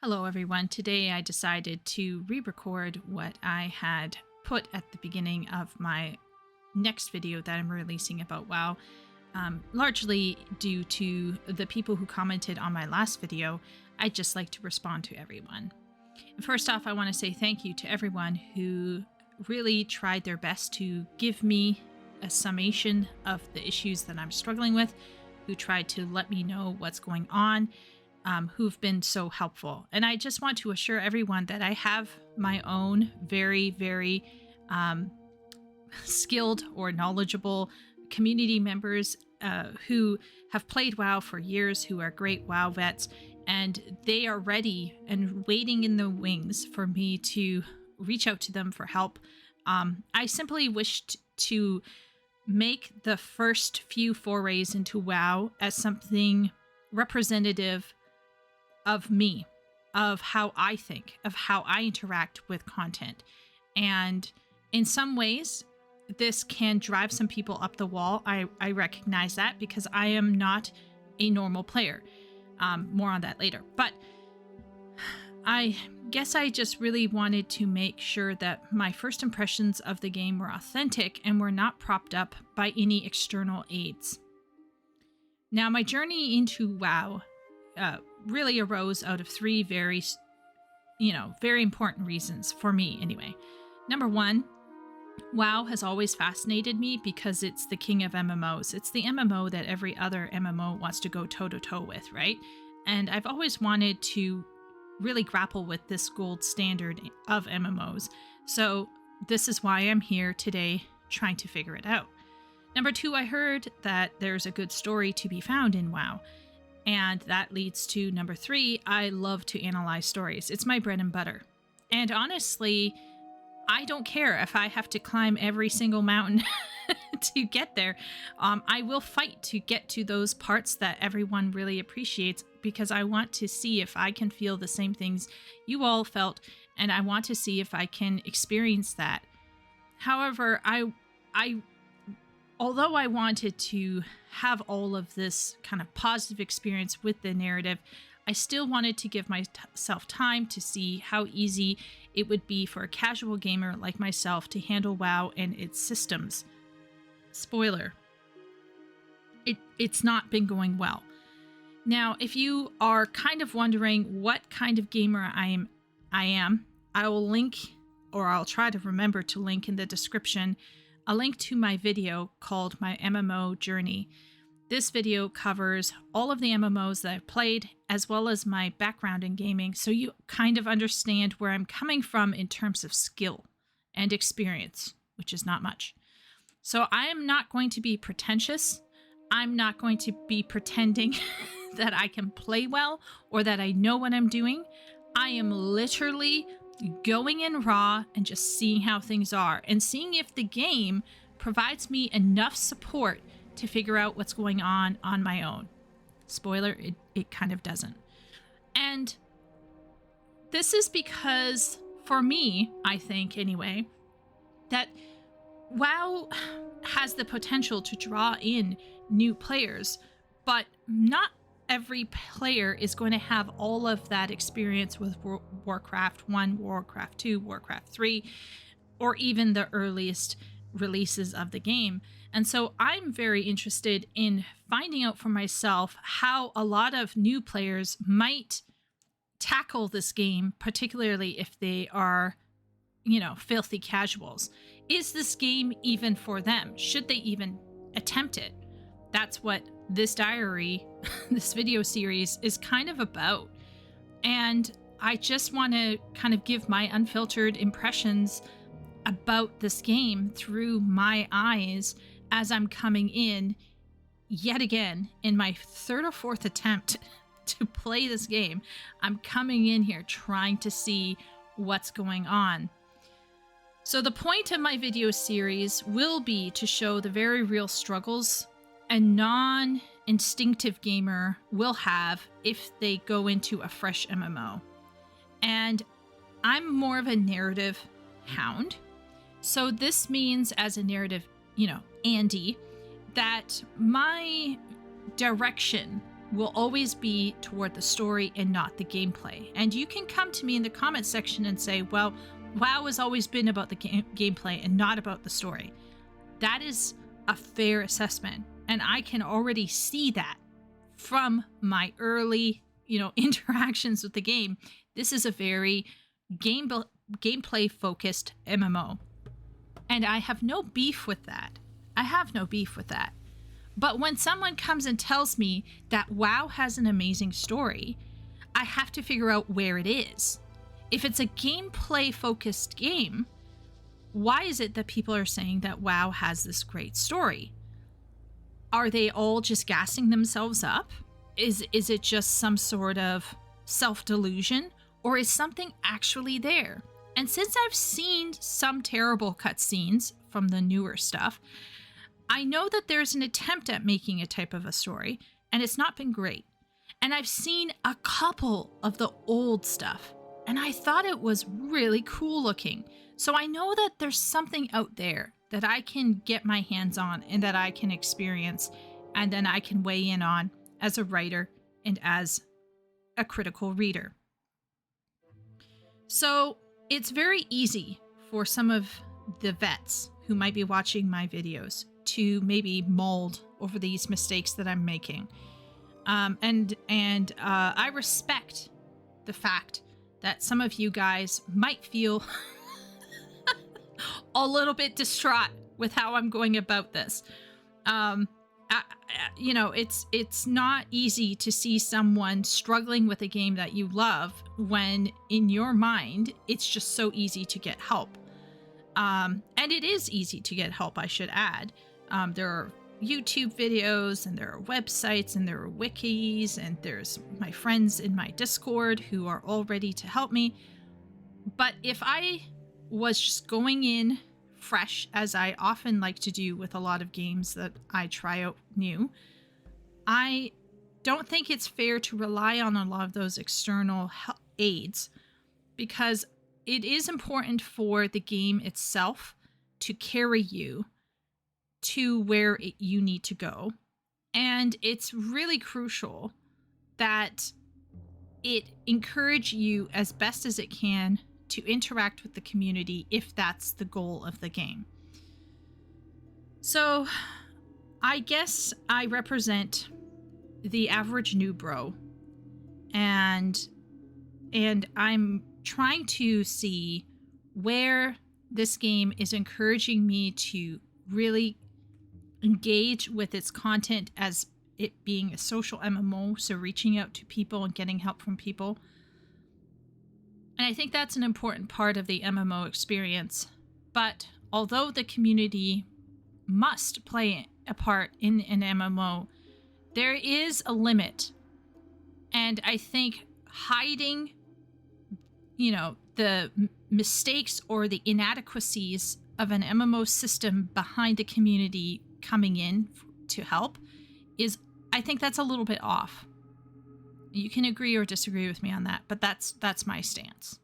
Hello everyone. Today I decided to re-record what I had put at the beginning of my next video that I'm releasing about WoW, largely due to the people who commented on my last video. I'd just like to respond to everyone. First off, I want to say thank you to everyone who really tried their best to give me a summation of the issues that I'm struggling with, who tried to let me know what's going on, who've been so helpful. And I just want to assure everyone that I have my own very skilled or knowledgeable community members who have played WoW for years, who are great WoW vets, and they are ready and waiting in the wings for me to reach out to them for help. I simply wished to make the first few forays into WoW as something representative of me, of how I think, of how I interact with content. And in some ways, this can drive some people up the wall. I recognize that because I am not a normal player. More on that later. But I guess I just really wanted to make sure that my first impressions of the game were authentic and were not propped up by any external aids. Now, my journey into WoW really arose out of three very important reasons for me anyway. Number one, WoW has always fascinated me because it's the king of MMOs. It's the MMO that every other MMO wants to go toe-to-toe with, right? And I've always wanted to really grapple with this gold standard of MMOs. So this is why I'm here today trying to figure it out. Number two, I heard that there's a good story to be found in WoW. And that leads to number three, I love to analyze stories. It's my bread and butter. And honestly, I don't care if I have to climb every single mountain to get there. I will fight to get to those parts that everyone really appreciates because I want to see if I can feel the same things you all felt, and I want to see if I can experience that. However, although I wanted to have all of this kind of positive experience with the narrative, I still wanted to give myself time to see how easy it would be for a casual gamer like myself to handle WoW and its systems. Spoiler, it's not been going well. Now, if you are kind of wondering what kind of gamer I am, I will link, or I'll try to remember to link in the description, a link to my video called My MMO Journey. This video covers all of the MMOs that I've played, as well as my background in gaming, so you kind of understand where I'm coming from in terms of skill and experience, which is not much. So I am not going to be pretentious. I'm not going to be pretending that I can play well or that I know what I'm doing. I am literally going in raw and just seeing how things are and seeing if the game provides me enough support to figure out what's going on my own. Spoiler, it kind of doesn't. And this is because, for me, I think anyway, that WoW has the potential to draw in new players, but not every player is going to have all of that experience with Warcraft 1, Warcraft 2, Warcraft 3, or even the earliest releases of the game. And so I'm very interested in finding out for myself how a lot of new players might tackle this game, particularly if they are, filthy casuals. Is this game even for them? Should they even attempt it? That's what this diary, this video series is kind of about. And I just want to kind of give my unfiltered impressions about this game through my eyes as I'm coming in yet again in my third or fourth attempt to play this game. I'm coming in here trying to see what's going on. So the point of my video series will be to show the very real struggles a non-instinctive gamer will have if they go into a fresh MMO. And I'm more of a narrative hound. So this means, as a narrative, Andy, that my direction will always be toward the story and not the gameplay. And you can come to me in the comment section and say, well, WoW has always been about the gameplay and not about the story. That is a fair assessment. And I can already see that from my early, interactions with the game. This is a very gameplay focused MMO. And I have no beef with that. But when someone comes and tells me that WoW has an amazing story, I have to figure out where it is. If it's a gameplay focused game, why is it that people are saying that WoW has this great story? Are they all just gassing themselves up? Is it just some sort of self-delusion, or is something actually there? And since I've seen some terrible cutscenes from the newer stuff, I know that there's an attempt at making a type of a story, and it's not been great. And I've seen a couple of the old stuff, and I thought it was really cool looking. So I know that there's something out there that I can get my hands on and that I can experience, and then I can weigh in on as a writer and as a critical reader. So it's very easy for some of the vets who might be watching my videos to maybe mold over these mistakes that I'm making. And I respect the fact that some of you guys might feel a little bit distraught with how I'm going about this. It's not easy to see someone struggling with a game that you love when in your mind, it's just so easy to get help. And it is easy to get help, I should add. There are YouTube videos, and there are websites, and there are wikis, and there's my friends in my Discord who are all ready to help me. But if I was just going in fresh, as I often like to do with a lot of games that I try out new, I don't think it's fair to rely on a lot of those external aids, because it is important for the game itself to carry you to where you need to go. And it's really crucial that it encourage you as best as it can to interact with the community if that's the goal of the game. So I guess I represent the average new bro, and I'm trying to see where this game is encouraging me to really engage with its content as it being a social MMO, so reaching out to people and getting help from people. And I think that's an important part of the MMO experience. But although the community must play a part in an MMO, there is a limit. And I think hiding, the mistakes or the inadequacies of an MMO system behind the community coming in to help I think that's a little bit off. You can agree or disagree with me on that, but that's my stance.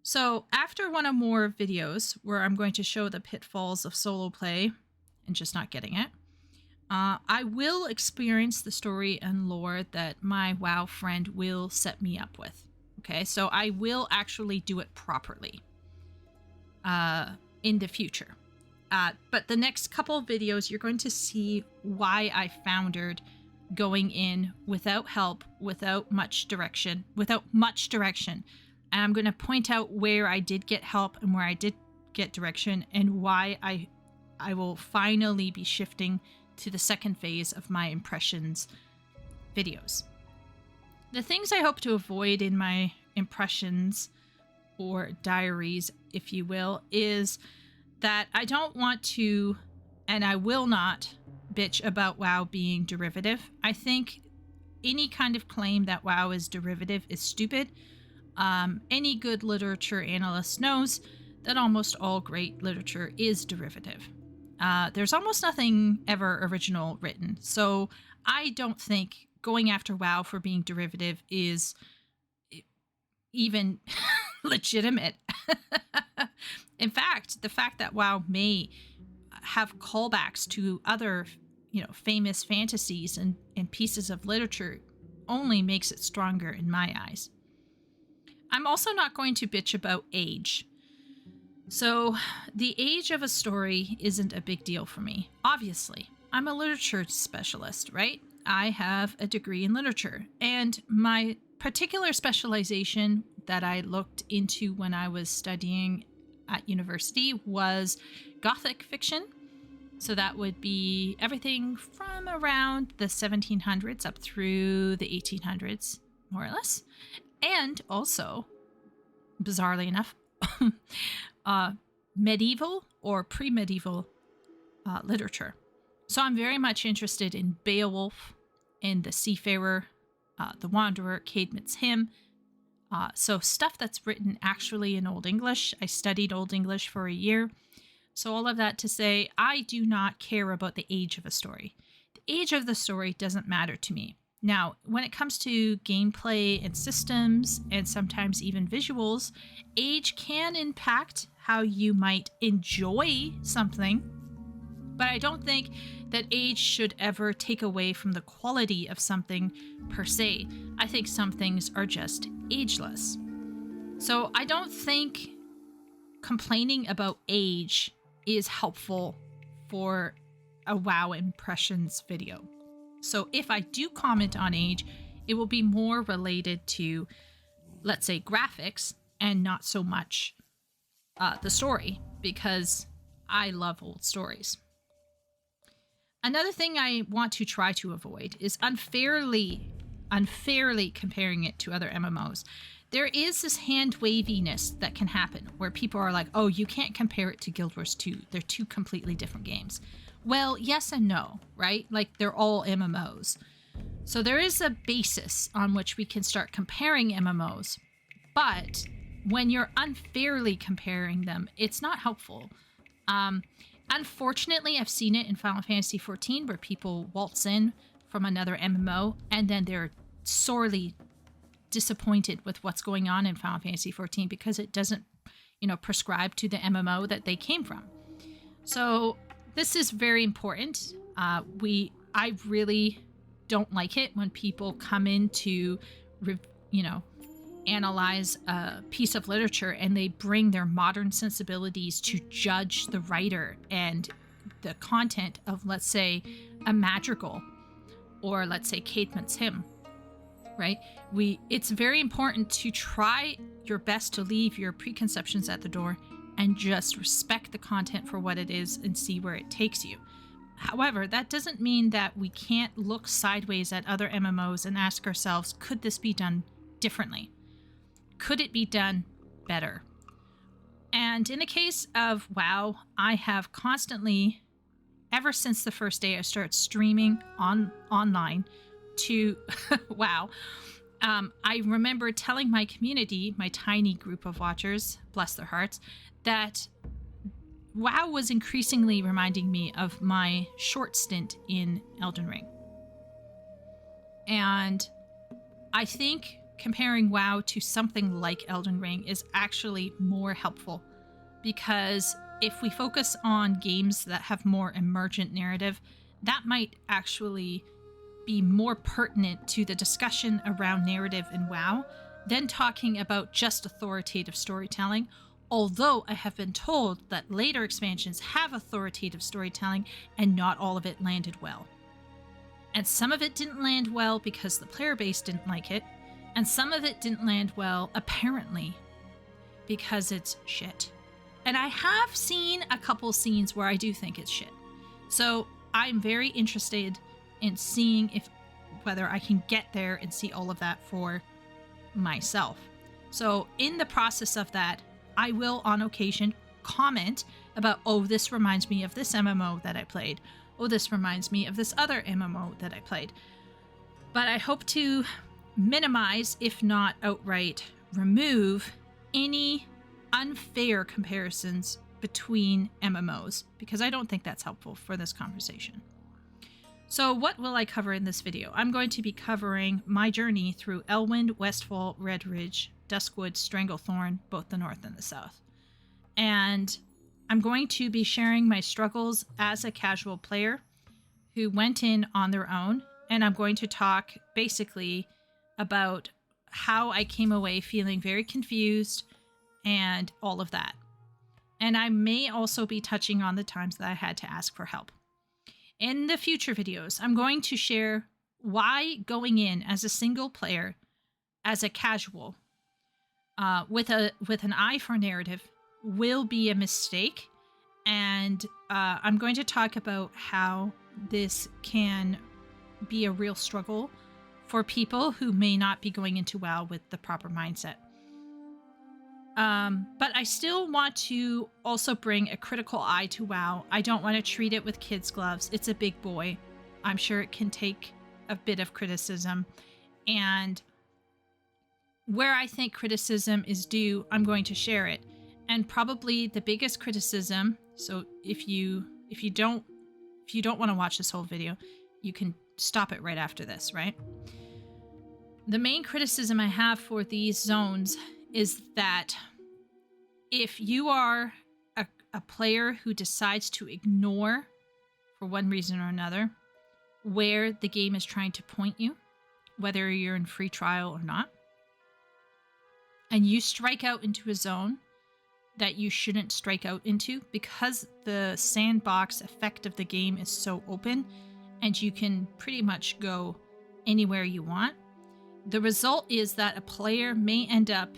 So after one or more videos where I'm going to show the pitfalls of solo play and just not getting it, I will experience the story and lore that my WoW friend will set me up with. Okay, so I will actually do it properly in the future. But the next couple of videos, you're going to see why I foundered going in without help, without much direction. And I'm going to point out where I did get help and where I did get direction, and why I will finally be shifting to the second phase of my impressions videos. The things I hope to avoid in my impressions, or diaries, if you will, is that I don't want to, and I will not, bitch about WoW being derivative. I think any kind of claim that WoW is derivative is stupid. Any good literature analyst knows that almost all great literature is derivative. There's almost nothing ever original written. So I don't think going after WoW for being derivative is even legitimate. In fact, the fact that WoW may have callbacks to other, famous fantasies and pieces of literature only makes it stronger in my eyes. I'm also not going to bitch about age. So the age of a story isn't a big deal for me. Obviously, I'm a literature specialist, right? I have a degree in literature, and my particular specialization that I looked into when I was studying at university was Gothic fiction. So that would be everything from around the 1700s up through the 1800s, more or less. And also, bizarrely enough, medieval or pre-medieval literature. So I'm very much interested in Beowulf, in the Seafarer, the Wanderer, Caedmon's Hymn. So stuff that's written actually in Old English. I studied Old English for a year. So all of that to say, I do not care about the age of a story. The age of the story doesn't matter to me. Now, when it comes to gameplay and systems, and sometimes even visuals, age can impact how you might enjoy something, but I don't think that age should ever take away from the quality of something per se. I think some things are just ageless. So I don't think complaining about age is helpful for a WoW impressions video. So if I do comment on age, it will be more related to, let's say, graphics and not so much the story, because I love old stories. Another thing I want to try to avoid is unfairly comparing it to other MMOs. There is this hand waviness that can happen where people are like, oh, you can't compare it to Guild Wars 2. They're two completely different games. Well, yes and no, right? Like, they're all MMOs. So there is a basis on which we can start comparing MMOs. But when you're unfairly comparing them, it's not helpful. Unfortunately, I've seen it in Final Fantasy XIV where people waltz in from another MMO and then they're sorely disappointed with what's going on in Final Fantasy XIV because it doesn't, prescribe to the MMO that they came from. So this is very important. I really don't like it when people come in to, analyze a piece of literature and they bring their modern sensibilities to judge the writer and the content of, let's say, a madrigal or, let's say, Caedmon's Hymn, right? It's very important to try your best to leave your preconceptions at the door and just respect the content for what it is and see where it takes you. However, that doesn't mean that we can't look sideways at other MMOs and ask ourselves, could this be done differently? Could it be done better? And in the case of WoW, I have constantly, ever since the first day I started streaming online to WoW, I remember telling my community, my tiny group of watchers, bless their hearts, that WoW was increasingly reminding me of my short stint in Elden Ring. And I think comparing WoW to something like Elden Ring is actually more helpful, because if we focus on games that have more emergent narrative, that might actually be more pertinent to the discussion around narrative in WoW than talking about just authoritative storytelling. Although I have been told that later expansions have authoritative storytelling and not all of it landed well. And some of it didn't land well because the player base didn't like it. And some of it didn't land well, apparently, because it's shit. And I have seen a couple scenes where I do think it's shit. So I'm very interested in seeing whether I can get there and see all of that for myself. So in the process of that, I will on occasion comment about, oh, this reminds me of this MMO that I played. Oh, this reminds me of this other MMO that I played. But I hope to minimize, if not outright remove, any unfair comparisons between MMOs, because I don't think that's helpful for this conversation. So what will I cover in this video? I'm going to be covering my journey through Elwynn, Westfall, Redridge, Duskwood, Stranglethorn, both the north and the south. And I'm going to be sharing my struggles as a casual player who went in on their own, and I'm going to talk basically about how I came away feeling very confused and all of that. And I may also be touching on the times that I had to ask for help. In the future videos, I'm going to share why going in as a single player, as a casual, with an eye for narrative, will be a mistake. And I'm going to talk about how this can be a real struggle for people who may not be going into WoW with the proper mindset. But I still want to also bring a critical eye to WoW. I don't want to treat it with kids' gloves. It's a big boy. I'm sure it can take a bit of criticism. And where I think criticism is due, I'm going to share it. And probably the biggest criticism, so if you don't want to watch this whole video, you can stop it right after this, right? The main criticism I have for these zones is that if you are a player who decides to ignore, for one reason or another, where the game is trying to point you, whether you're in free trial or not, and you strike out into a zone that you shouldn't strike out into because the sandbox effect of the game is so open and you can pretty much go anywhere you want, the result is that a player may end up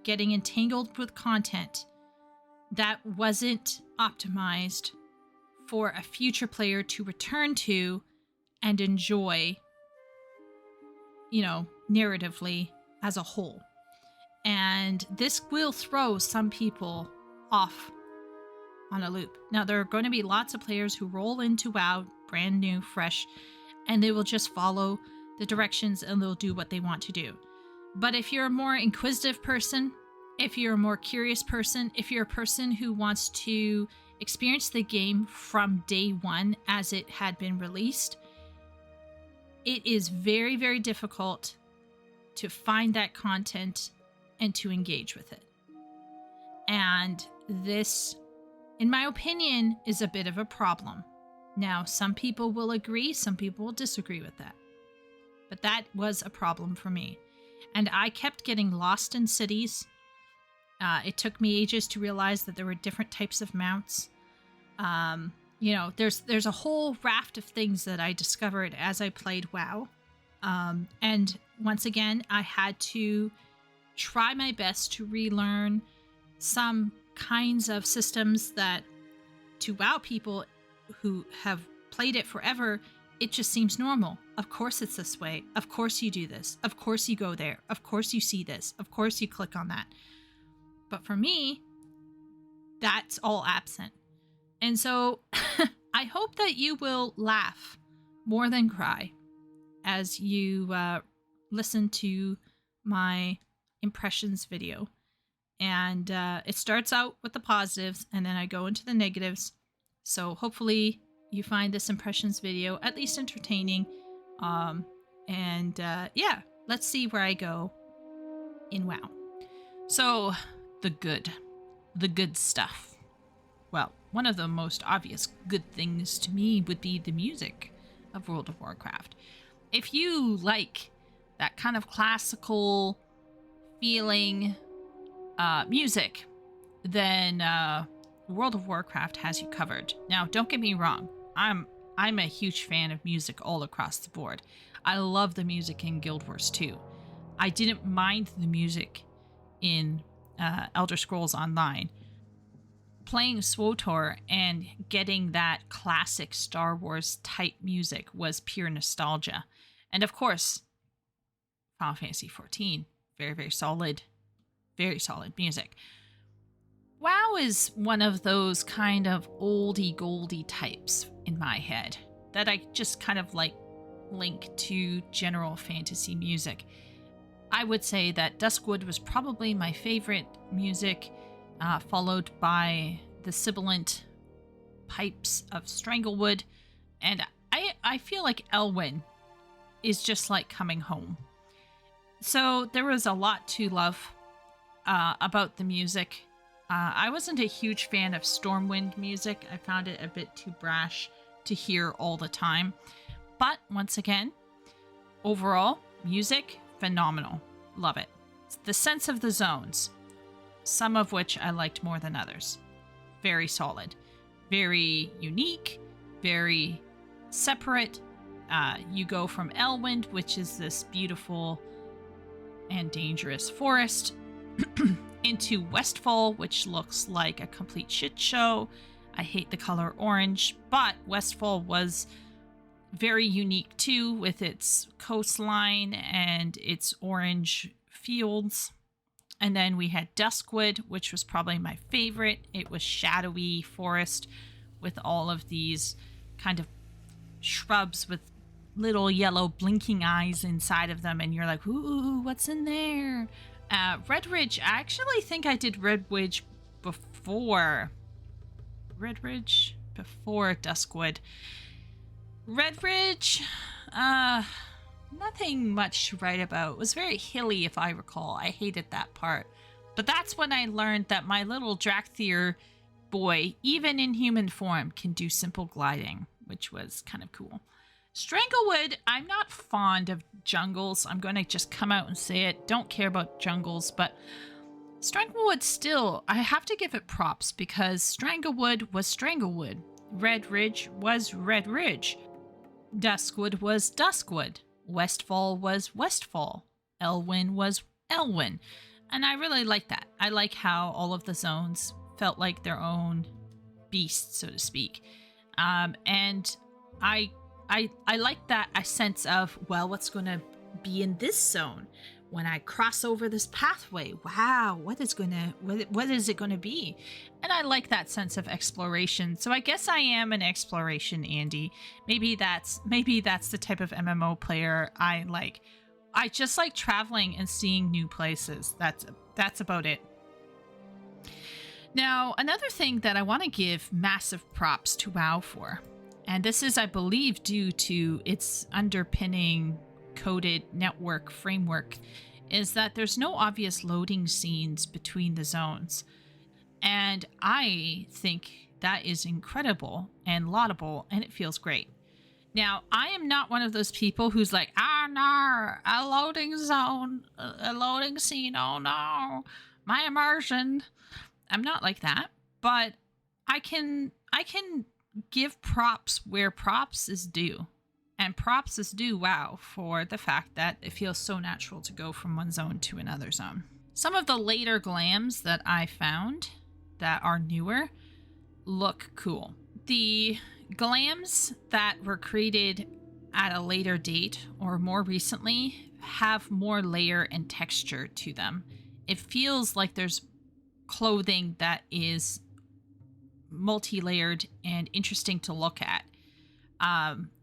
getting entangled with content that wasn't optimized for a future player to return to and enjoy, narratively as a whole. And this will throw some people off on a loop. Now, there are going to be lots of players who roll into WoW brand new, fresh, and they will just follow the directions and they'll do what they want to do. But if you're a more inquisitive person, if you're a more curious person, if you're a person who wants to experience the game from day one as it had been released, it is very, very difficult to find that content and to engage with it. And this, in my opinion, is a bit of a problem. Now, some people will agree, some people will disagree with that. But that was a problem for me. And I kept getting lost in cities. It took me ages to realize that there were different types of mounts. There's a whole raft of things that I discovered as I played WoW. And once again, I had to try my best to relearn some kinds of systems that to WoW people who have played it forever, it just seems normal. Of course it's this way. Of course you do this. Of course you go there. Of course you see this. Of course you click on that. But for me, that's all absent. And so I hope that you will laugh more than cry as you listen to my impressions video. And it starts out with the positives and then I go into the negatives. So hopefully you find this impressions video at least entertaining. Let's see where I go in WoW. So the good stuff. Well, one of the most obvious good things to me would be the music of World of Warcraft. If you like that kind of classical feeling music, then World of Warcraft has you covered. Now, don't get me wrong. I'm a huge fan of music all across the board. I love the music in Guild Wars 2. I didn't mind the music in Elder Scrolls Online. Playing SWTOR and getting that classic Star Wars type music was pure nostalgia. And of course, Final Fantasy XIV, very, very solid music. WoW is one of those kind of oldie goldie types in my head that I just kind of like link to general fantasy music. I would say that Duskwood was probably my favorite music, followed by the sibilant pipes of Stranglewood, and I feel like Elwynn is just like coming home. So there was a lot to love about the music. I wasn't a huge fan of Stormwind music. I found it a bit too brash to hear all the time. But once again, overall, music, phenomenal. Love it. The sense of the zones, some of which I liked more than others. Very solid. Very unique. Very separate. You go from Elwynn, which is this beautiful and dangerous forest, into Westfall, which looks like a complete shit show. I hate the color orange, but Westfall was very unique too, with its coastline and its orange fields. And then we had Duskwood, which was probably my favorite. It was shadowy forest with all of these kind of shrubs with little yellow blinking eyes inside of them, and you're like, ooh, what's in there? Redridge, I actually think I did Redridge before Duskwood. Redridge, nothing much to write about. It was very hilly, if I recall. I hated that part. But that's when I learned that my little Drakthir boy, even in human form, can do simple gliding, which was kind of cool. Stranglewood, I'm not fond of jungles. I'm going to just come out and say it. Don't care about jungles, but Stranglewood still, I have to give it props because Stranglewood was Stranglewood. Redridge was Redridge. Duskwood was Duskwood. Westfall was Westfall. Elwynn was Elwynn. And I really like that. I like how all of the zones felt like their own beast, so to speak. And I like that a sense of, well, what's going to be in this zone when I cross over this pathway? Wow, what is it going to be? And I like that sense of exploration. So I guess I am an exploration Andy. Maybe that's the type of MMO player I like. I just like traveling and seeing new places. That's about it. Now, another thing that I want to give massive props to WoW for, and this is, I believe, due to its underpinning coded network framework, is that there's no obvious loading scenes between the zones. And I think that is incredible and laudable, and it feels great. Now, I am not one of those people who's like, no, a loading zone, a loading scene, oh no, my immersion. I'm not like that, but I can give props where props is due. And props is due, WoW, for the fact that it feels so natural to go from one zone to another zone. Some of the later glams that I found that are newer look cool. The glams that were created at a later date or more recently have more layer and texture to them. It feels like there's clothing that is multi-layered and interesting to look at,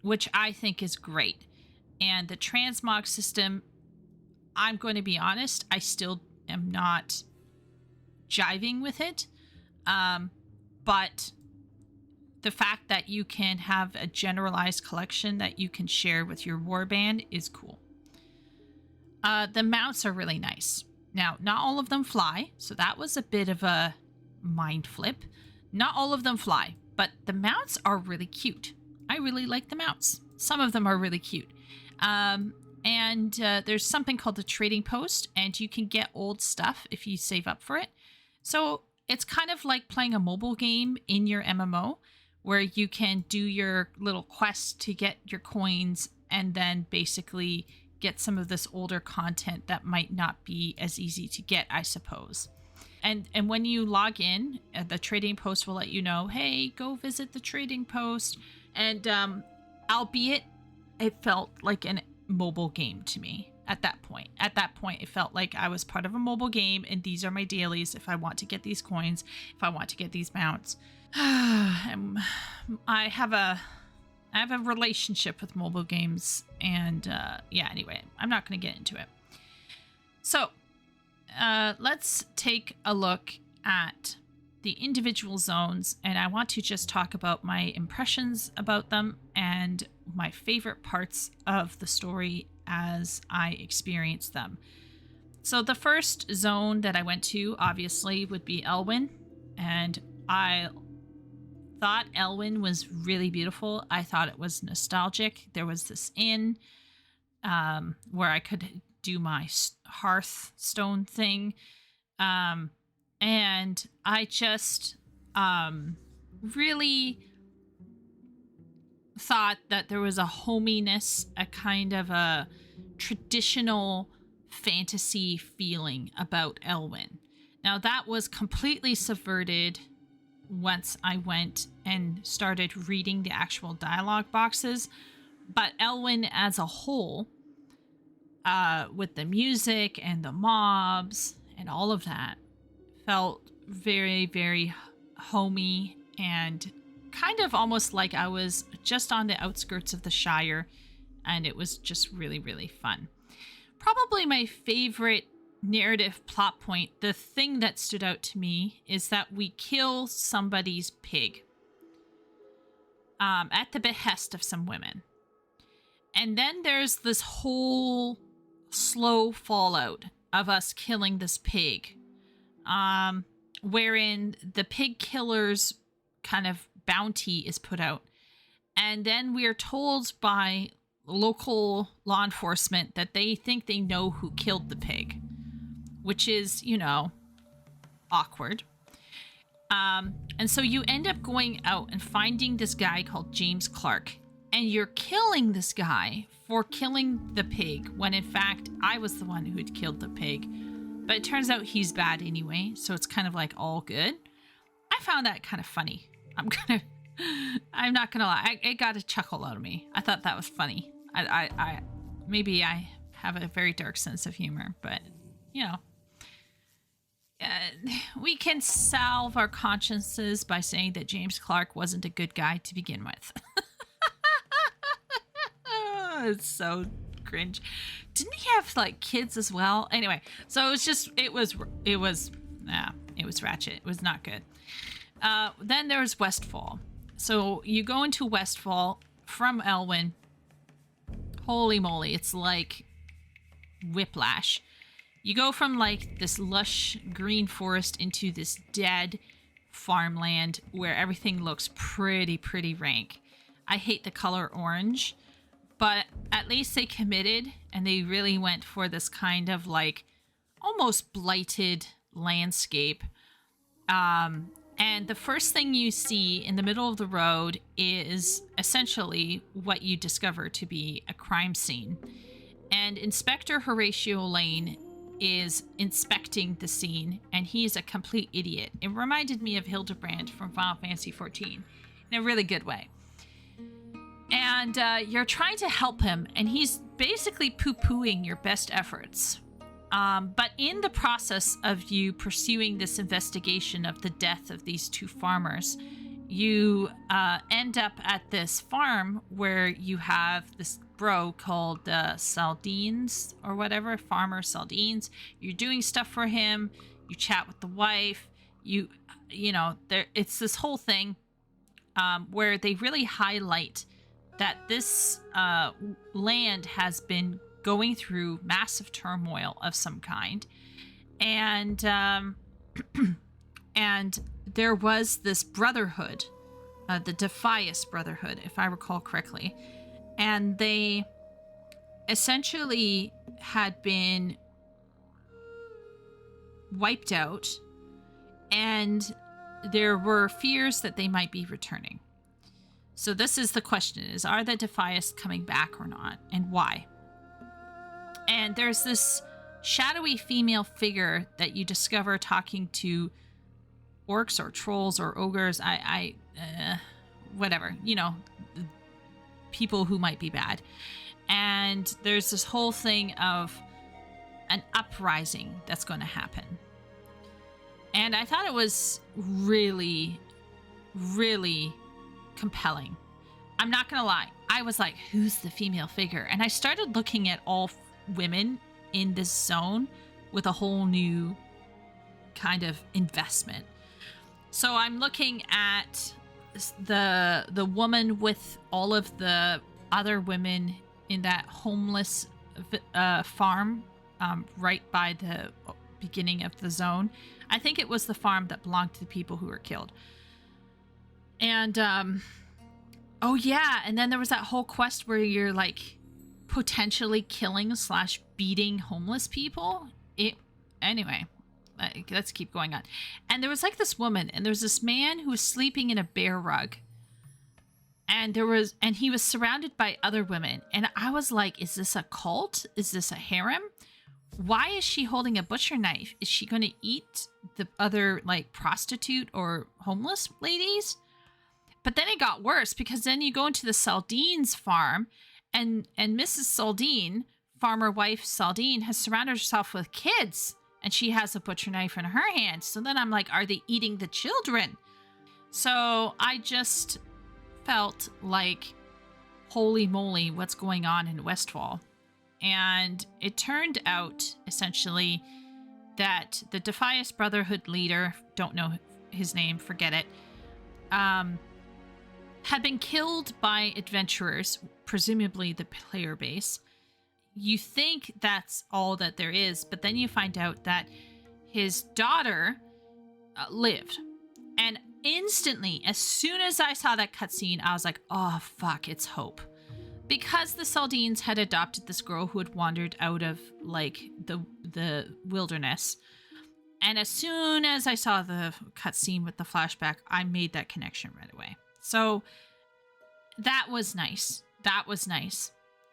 which I think is great. And the transmog system, I'm going to be honest, I still am not jiving with it. But the fact that you can have a generalized collection that you can share with your warband is cool. The mounts are really nice. Now, not all of them fly, so that was a bit of a mind flip. Not all of them fly, but the mounts are really cute. I really like the mounts. Some of them are really cute. And there's something called the trading post, and you can get old stuff if you save up for it. So it's kind of like playing a mobile game in your MMO, where you can do your little quest to get your coins and then basically get some of this older content that might not be as easy to get, I suppose. And when you log in, the trading post will let you know, hey, go visit the trading post. And albeit it felt like a mobile game to me at that point. At that point, it felt like I was part of a mobile game, and these are my dailies if I want to get these coins, if I want to get these mounts. I have a relationship with mobile games, and yeah, anyway, I'm not going to get into it. So let's take a look at the individual zones, and I want to just talk about my impressions about them and my favorite parts of the story as I experienced them. So the first zone that I went to, obviously, would be Elwynn, and I thought Elwynn was really beautiful. I thought it was nostalgic. There was this inn where I could do my hearthstone thing. And I just really thought that there was a hominess, a kind of a traditional fantasy feeling about Elwynn. Now that was completely subverted once I went and started reading the actual dialogue boxes, but Elwynn as a whole, with the music and the mobs and all of that, felt very, very homey and kind of almost like I was just on the outskirts of the Shire, and it was just really, really fun. Probably my favorite narrative plot point, the thing that stood out to me, is that we kill somebody's pig at the behest of some women. And then there's this whole slow fallout of us killing this pig, wherein the pig killer's kind of bounty is put out. And then we're told by local law enforcement that they think they know who killed the pig, which is, you know, awkward. And so you end up going out and finding this guy called James Clark, and you're killing this guy for killing the pig, when in fact I was the one who had killed the pig. But it turns out he's bad anyway, so it's kind of like all good. I found that kind of funny. I'm not gonna lie, it got a chuckle out of me. I thought that was funny. I maybe I have a very dark sense of humor, but you know, we can salve our consciences by saying that James Clark wasn't a good guy to begin with. It's so cringe. Didn't he have like kids as well? Anyway, so it was ratchet. It was not good. Then there's Westfall. So you go into Westfall from Elwynn. Holy moly, it's like whiplash. You go from like this lush green forest into this dead farmland where everything looks pretty rank. I hate the color orange, but at least they committed and they really went for this kind of like almost blighted landscape. And the first thing you see in the middle of the road is essentially what you discover to be a crime scene. And Inspector Horatio Lane is inspecting the scene, and he's a complete idiot. It reminded me of Hildebrand from Final Fantasy XIV in a really good way. And you're trying to help him, and he's basically poo-pooing your best efforts. But in the process of you pursuing this investigation of the death of these two farmers, you end up at this farm where you have this bro called Saldines or whatever, Farmer Saldines. You're doing stuff for him. You chat with the wife. You know, it's this whole thing where they really highlight that this land has been going through massive turmoil of some kind, and and there was this brotherhood, the Defias Brotherhood, if I recall correctly, and they essentially had been wiped out, and there were fears that they might be returning. So this is the question: is are the Defias coming back or not, and why? And there's this shadowy female figure that you discover talking to orcs or trolls or ogres. Whatever, you know, people who might be bad. And there's this whole thing of an uprising that's going to happen. And I thought it was really, really compelling. I'm not going to lie. I was like, who's the female figure? And I started looking at all women in this zone with a whole new kind of investment. So I'm looking at the woman with all of the other women in that homeless farm right by the beginning of the zone. I think it was the farm that belonged to the people who were killed. And, oh yeah, and then there was that whole quest where you're, like, potentially killing / beating homeless people. Anyway, let's keep going on. And there was, like, this woman, and there was this man who was sleeping in a bear rug. And he was surrounded by other women. And I was like, is this a cult? Is this a harem? Why is she holding a butcher knife? Is she going to eat the other, like, prostitute or homeless ladies? But then it got worse, because then you go into the Saldine's farm, and Mrs. Saldine, farmer wife Saldine, has surrounded herself with kids, and she has a butcher knife in her hand. So then I'm like, are they eating the children? So I just felt like, holy moly, what's going on in Westfall? And it turned out, essentially, that the Defias Brotherhood leader, don't know his name, forget it, had been killed by adventurers, presumably the player base. You think that's all that there is, but then you find out that his daughter lived. And instantly, as soon as I saw that cutscene, I was like, oh, fuck, it's hope. Because the Saldines had adopted this girl who had wandered out of, like, the wilderness. And as soon as I saw the cutscene with the flashback, I made that connection right away. So that was nice. That was nice.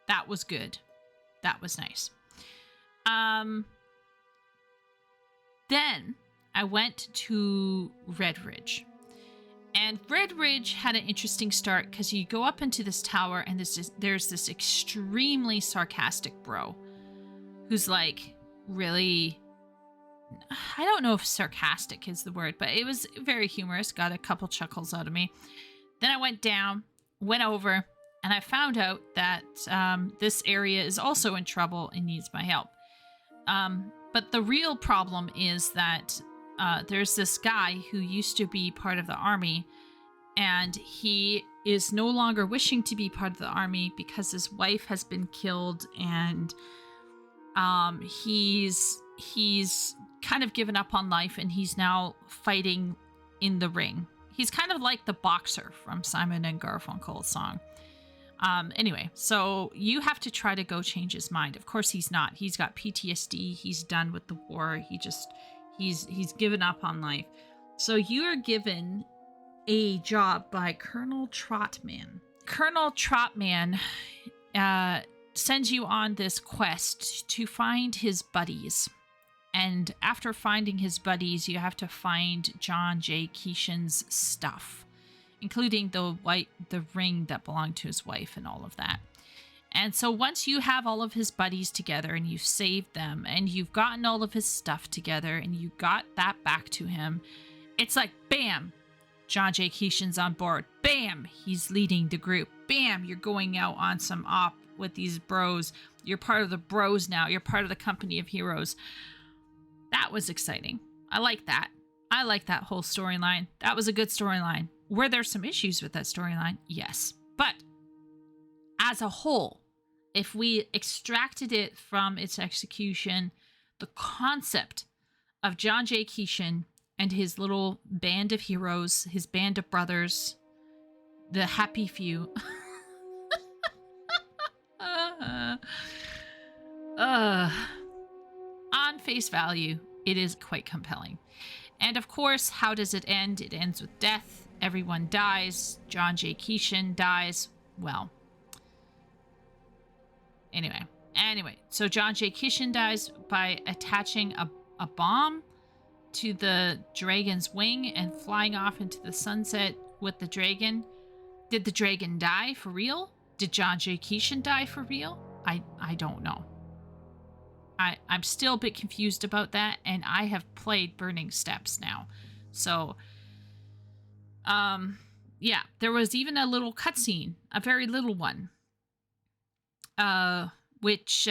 That was good. That was nice. Then I went to Redridge. And Redridge had an interesting start, because you go up into this tower, and there's this extremely sarcastic bro who's, like, really, I don't know if sarcastic is the word, but it was very humorous. Got a couple chuckles out of me. Then I went down, went over, and I found out that this area is also in trouble and needs my help. But the real problem is that there's this guy who used to be part of the army, and he is no longer wishing to be part of the army because his wife has been killed, and he's kind of given up on life, and he's now fighting in the ring. He's kind of like the boxer from Simon and Garfunkel's song. Anyway, so you have to try to go change his mind. Of course he's not. He's got PTSD. He's done with the war. He's given up on life. So you are given a job by Colonel Trotman. Colonel Trotman sends you on this quest to find his buddies. And after finding his buddies, you have to find John J. Keeshan's stuff, including the ring that belonged to his wife and all of that. And so once you have all of his buddies together and you've saved them and you've gotten all of his stuff together and you got that back to him, it's like, bam, John J. Keeshan's on board. Bam, he's leading the group. Bam, you're going out on some op with these bros. You're part of the bros now. You're part of the company of heroes. That was exciting. I like that. I like that whole storyline. That was a good storyline. Were there some issues with that storyline? Yes. But as a whole, if we extracted it from its execution, the concept of John J. Keeshan and his little band of heroes, his band of brothers, the happy few. On face value, it is quite compelling. And of course, how does it end? It ends with death. Everyone dies. John J. Keeshan dies. Well, anyway. So John J. Keeshan dies by attaching a bomb to the dragon's wing and flying off into the sunset with the dragon. Did the dragon die for real? Did John J. Keeshan die for real? I don't know. I'm still a bit confused about that, and I have played Burning Steps now. So, yeah, there was even a little cutscene, a very little one, which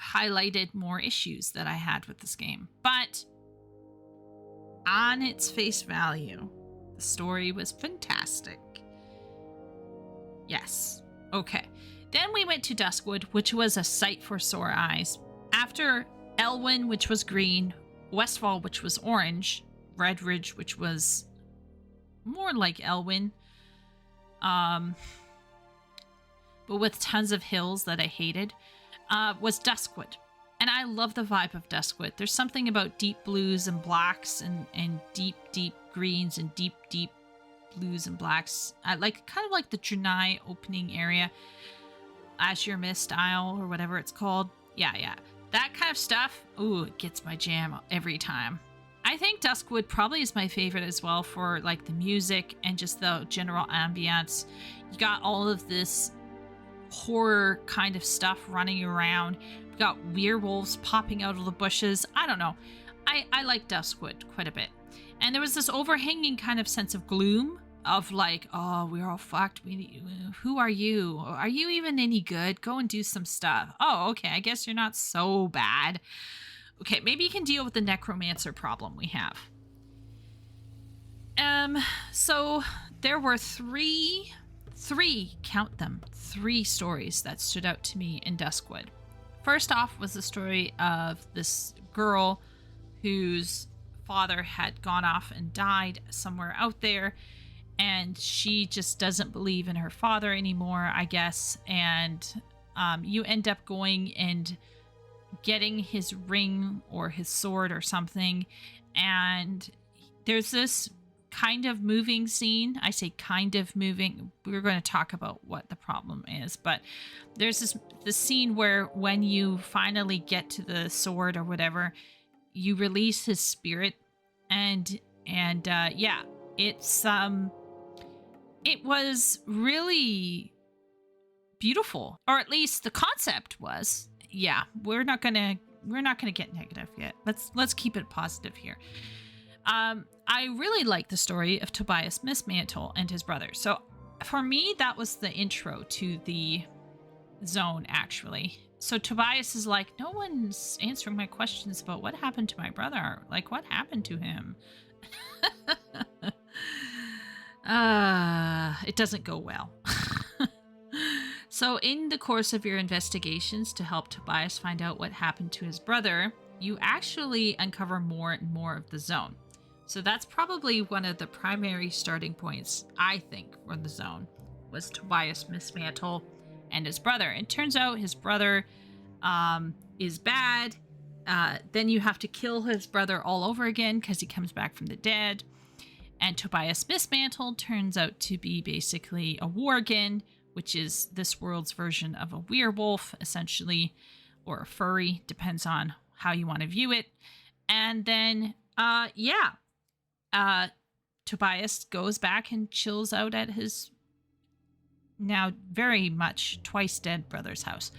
highlighted more issues that I had with this game. But on its face value, the story was fantastic. Yes. Okay. Then we went to Duskwood, which was a sight for sore eyes. After Elwynn, which was green, Westfall, which was orange, Redridge, which was more like Elwynn. But with tons of hills that I hated, was Duskwood. And I love the vibe of Duskwood. There's something about deep blues and blacks and deep, deep greens and deep, deep blues and blacks. I like kind of like the Junai opening area. Azure Mist Isle or whatever it's called. Yeah. That kind of stuff, ooh, it gets my jam every time. I think Duskwood probably is my favorite as well for like the music and just the general ambience. You got all of this horror kind of stuff running around. You got werewolves popping out of the bushes. I don't know. I like Duskwood quite a bit. And there was this overhanging kind of sense of gloom of like, oh, we're all fucked. Who are you? Are you even any good? Go and do some stuff. Oh, okay. I guess you're not so bad. Okay, maybe you can deal with the necromancer problem we have. So there were three, count them, 3 stories that stood out to me in Duskwood. First off was the story of this girl whose father had gone off and died somewhere out there, and she just doesn't believe in her father anymore, I guess, and you end up going and getting his ring or his sword or something, and there's this kind of moving scene. I say kind of moving. We're going to talk about what the problem is, but there's this scene where when you finally get to the sword or whatever, you release his spirit, and yeah, it's it was really beautiful, or at least the concept was. Yeah, we're not gonna get negative yet. Let's keep it positive here. I really like the story of Tobias Mistmantle and his brother. So for me, that was the intro to the zone, actually. So Tobias is like, no one's answering my questions about what happened to my brother. Like, what happened to him? It doesn't go well. So in the course of your investigations to help Tobias find out what happened to his brother, you actually uncover more and more of the zone. So that's probably one of the primary starting points, I think, for the zone, was Tobias Mistmantle and his brother. It turns out his brother is bad. Then you have to kill his brother all over again because he comes back from the dead. And Tobias Mistmantle turns out to be basically a worgen, which is this world's version of a werewolf, essentially, or a furry, depends on how you want to view it. And then, Tobias goes back and chills out at his now very much twice dead brother's house.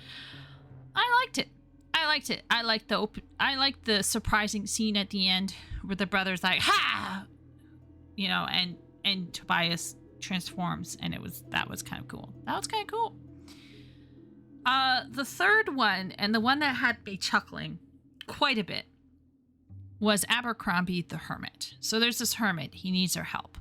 I liked it. I liked the surprising scene at the end where the brother's like, ha! You know, and Tobias transforms, and that was kind of cool. The third one, and the one that had me chuckling quite a bit, was Abercrombie the Hermit. So there's this hermit, he needs our help,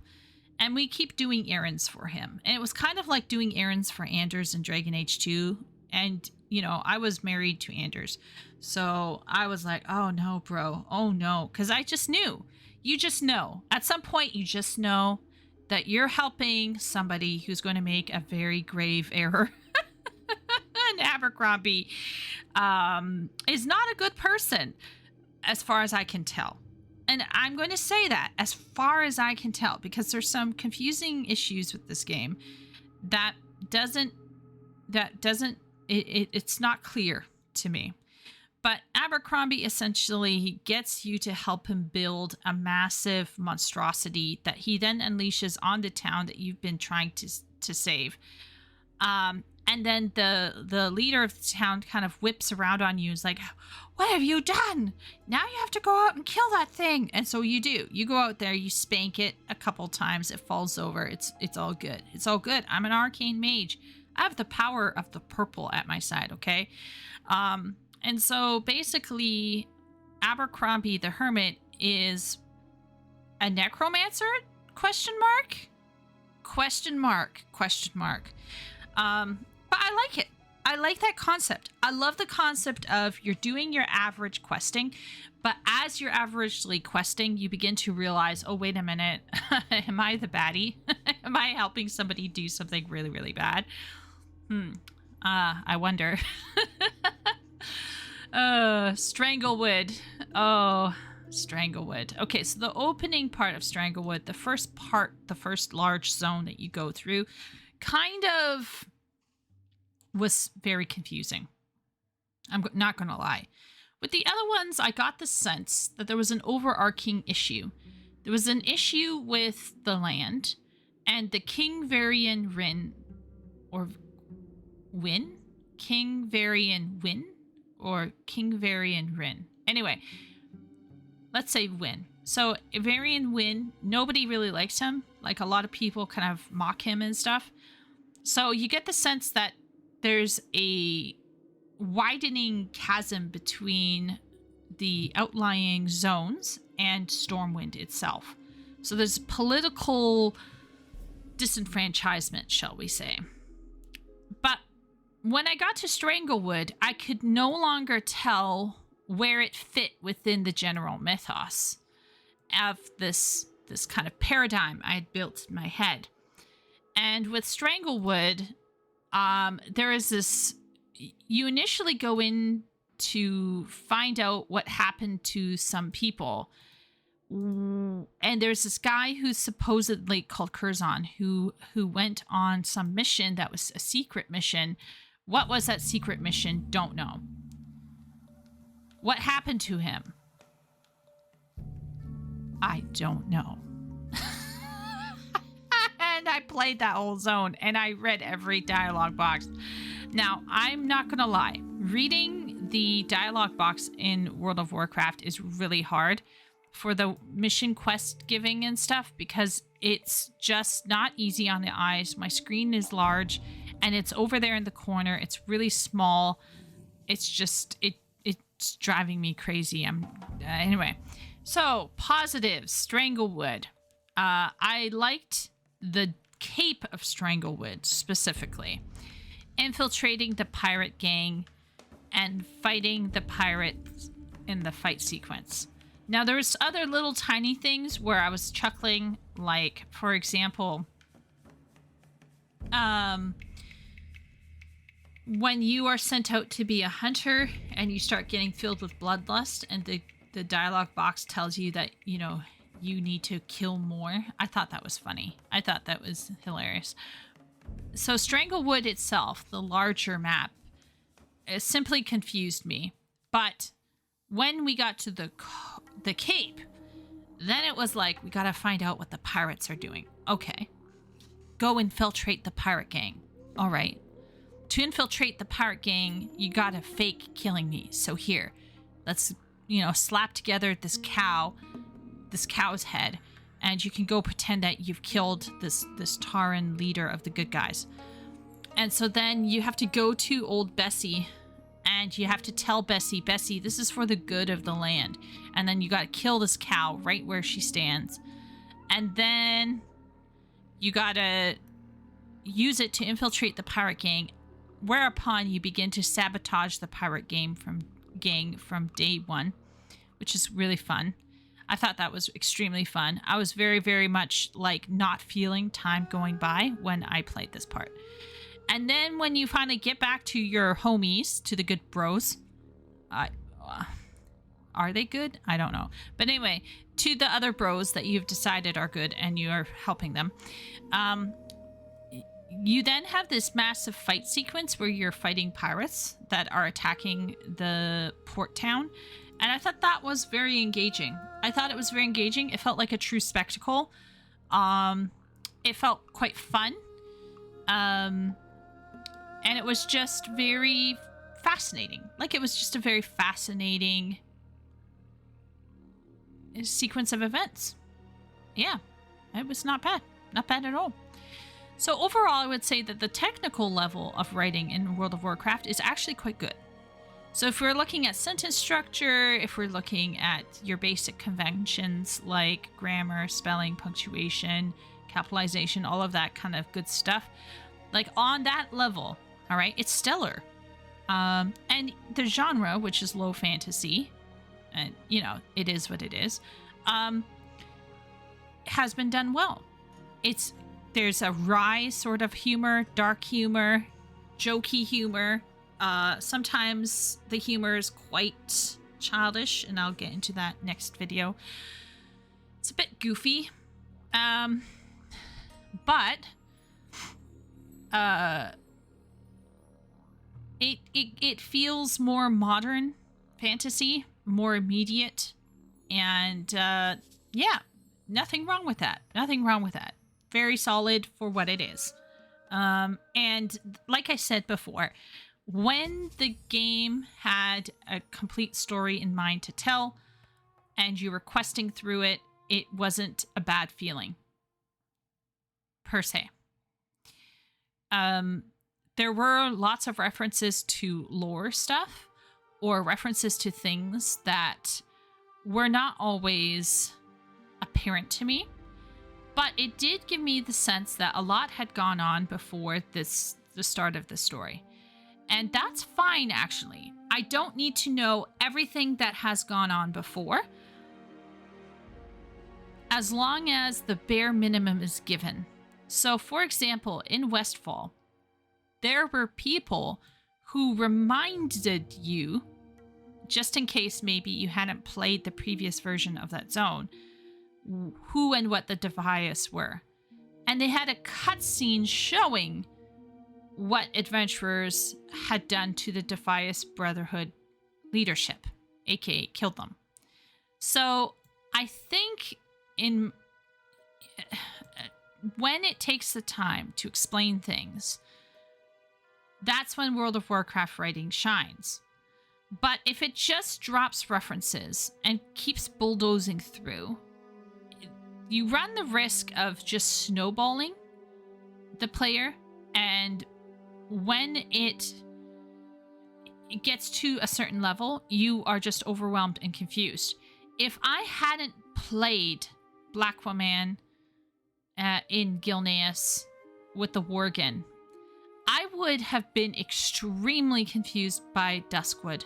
and we keep doing errands for him, and it was kind of like doing errands for Anders in Dragon Age 2. And you know, I was married to Anders, so I was like, oh no, bro, oh no, because I just knew. You just know. At some point, you just know that you're helping somebody who's going to make a very grave error. And Abercrombie is not a good person, as far as I can tell. And I'm going to say that, as far as I can tell, because there's some confusing issues with this game it's not clear to me. But Abercrombie essentially gets you to help him build a massive monstrosity that he then unleashes on the town that you've been trying to save. And then the leader of the town kind of whips around on you. Is like, what have you done? Now you have to go out and kill that thing. And so you do. You go out there, you spank it a couple times. It falls over. It's all good. It's all good. I'm an arcane mage. I have the power of the purple at my side, okay? And so basically, Abercrombie the Hermit is a necromancer? Question mark. But I like it. I like that concept. I love the concept of you're doing your average questing, but as you're averagely questing, you begin to realize, oh, wait a minute, am I the baddie? Am I helping somebody do something really, really bad? I wonder. Stranglewood. Oh, Stranglewood. Okay, so the opening part of Stranglewood, the first large zone that you go through, kind of was very confusing. I'm not going to lie. With the other ones, I got the sense that there was an overarching issue. There was an issue with the land and the King Varian Rin, or Win? King Varian Win? Or King Varian Rin? Anyway, let's say Win. So Varian Win, nobody really likes him. Like, a lot of people kind of mock him and stuff. So you get the sense that there's a widening chasm between the outlying zones and Stormwind itself. So there's political disenfranchisement, shall we say. But when I got to Stranglewood, I could no longer tell where it fit within the general mythos of this kind of paradigm I had built in my head. And with Stranglewood, there is this, you initially go in to find out what happened to some people. And there's this guy who's supposedly called Curzon who went on some mission that was a secret mission. What was that secret mission? Don't know. What happened to him? I don't know. And I played that whole zone and I read every dialogue box. Now, I'm not going to lie. Reading the dialogue box in World of Warcraft is really hard for the mission quest giving and stuff because it's just not easy on the eyes. My screen is large and it's over there in the corner. It's really small. It's just, it's driving me crazy. Anyway. So, positives, Stranglewood. I liked the Cape of Stranglewood specifically. Infiltrating the pirate gang and fighting the pirates in the fight sequence. Now, there's other little tiny things where I was chuckling, like, for example, when you are sent out to be a hunter and you start getting filled with bloodlust and the dialogue box tells you that, you know, you need to kill more. I thought that was funny. I thought that was hilarious. So Stranglewood itself, the larger map, it simply confused me. But when we got to the Cape, then it was like, we got to find out what the pirates are doing. Okay. Go infiltrate the pirate gang. All right. To infiltrate the pirate gang, you got to fake killing me. So here, let's, slap together this cow's head, and you can go pretend that you've killed this Tauren leader of the good guys. And so then you have to go to old Bessie, and you have to tell Bessie, this is for the good of the land. And then you got to kill this cow right where she stands. And then you got to use it to infiltrate the pirate gang, whereupon you begin to sabotage the pirate gang from day one, which is really fun. I thought that was extremely fun. I was very, very much like not feeling time going by when I played this part. And then when you finally get back to your homies, to the good bros, are they good? I don't know. But anyway, to the other bros that you've decided are good and you are helping them, you then have this massive fight sequence where you're fighting pirates that are attacking the port town. And I thought that was very engaging. It felt like a true spectacle. It felt quite fun. And it was just very fascinating. Like, it was just a very fascinating sequence of events. Yeah, it was not bad. Not bad at all. So overall, I would say that the technical level of writing in World of Warcraft is actually quite good. So if we're looking at sentence structure, if we're looking at your basic conventions like grammar, spelling, punctuation, capitalization, all of that kind of good stuff, like on that level, all right, it's stellar. And the genre, which is low fantasy, and you know, it is what it is, has been done well. There's a wry sort of humor, dark humor, jokey humor. Sometimes the humor is quite childish, and I'll get into that next video. It's a bit goofy, but it feels more modern fantasy, more immediate, and yeah, nothing wrong with that. Nothing wrong with that. Very solid for what it is. And like I said before, when the game had a complete story in mind to tell and you were questing through it, it wasn't a bad feeling per se. There were lots of references to lore stuff or references to things that were not always apparent to me, but it did give me the sense that a lot had gone on before the start of the story. And that's fine, actually. I don't need to know everything that has gone on before, as long as the bare minimum is given. So, for example, in Westfall, there were people who reminded you, just in case maybe you hadn't played the previous version of that zone, who and what the Devious were. And they had a cutscene showing what adventurers had done to the Devious Brotherhood leadership, aka killed them. So I think when it takes the time to explain things, that's when World of Warcraft writing shines. But if it just drops references and keeps bulldozing through, you run the risk of just snowballing the player, and when it gets to a certain level, you are just overwhelmed and confused. If I hadn't played Black Woman in Gilneas with the Worgen, I would have been extremely confused by Duskwood.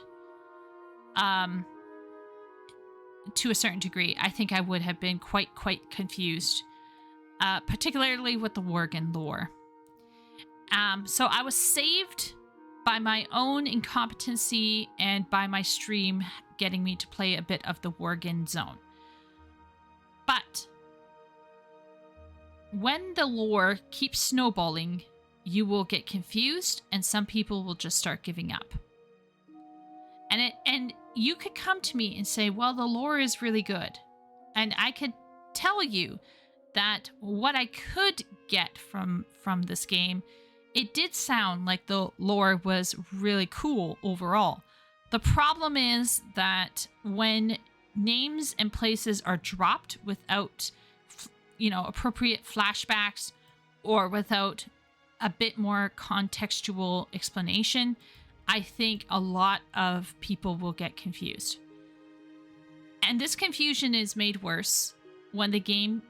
To a certain degree, I think I would have been quite confused, particularly with the Worgen lore. So I was saved by my own incompetency and by my stream getting me to play a bit of the Worgen zone. But when the lore keeps snowballing, you will get confused and some people will just start giving up. And you could come to me and say, well, the lore is really good. And I could tell you that what I could get from this game, it did sound like the lore was really cool overall. The problem is that when names and places are dropped without, appropriate flashbacks or without a bit more contextual explanation, I think a lot of people will get confused. And this confusion is made worse when the game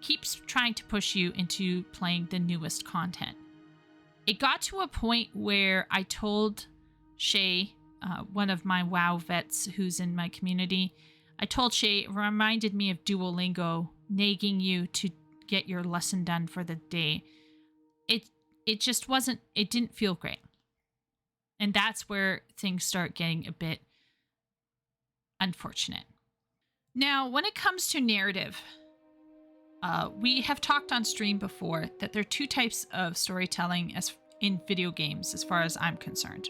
keeps trying to push you into playing the newest content. It got to a point where I told Shay, one of my WoW vets who's in my community, I told Shay it reminded me of Duolingo nagging you to get your lesson done for the day. It just wasn't, it didn't feel great. And that's where things start getting a bit unfortunate. Now, when it comes to narrative, we have talked on stream before that there are two types of storytelling as in video games, as far as I'm concerned.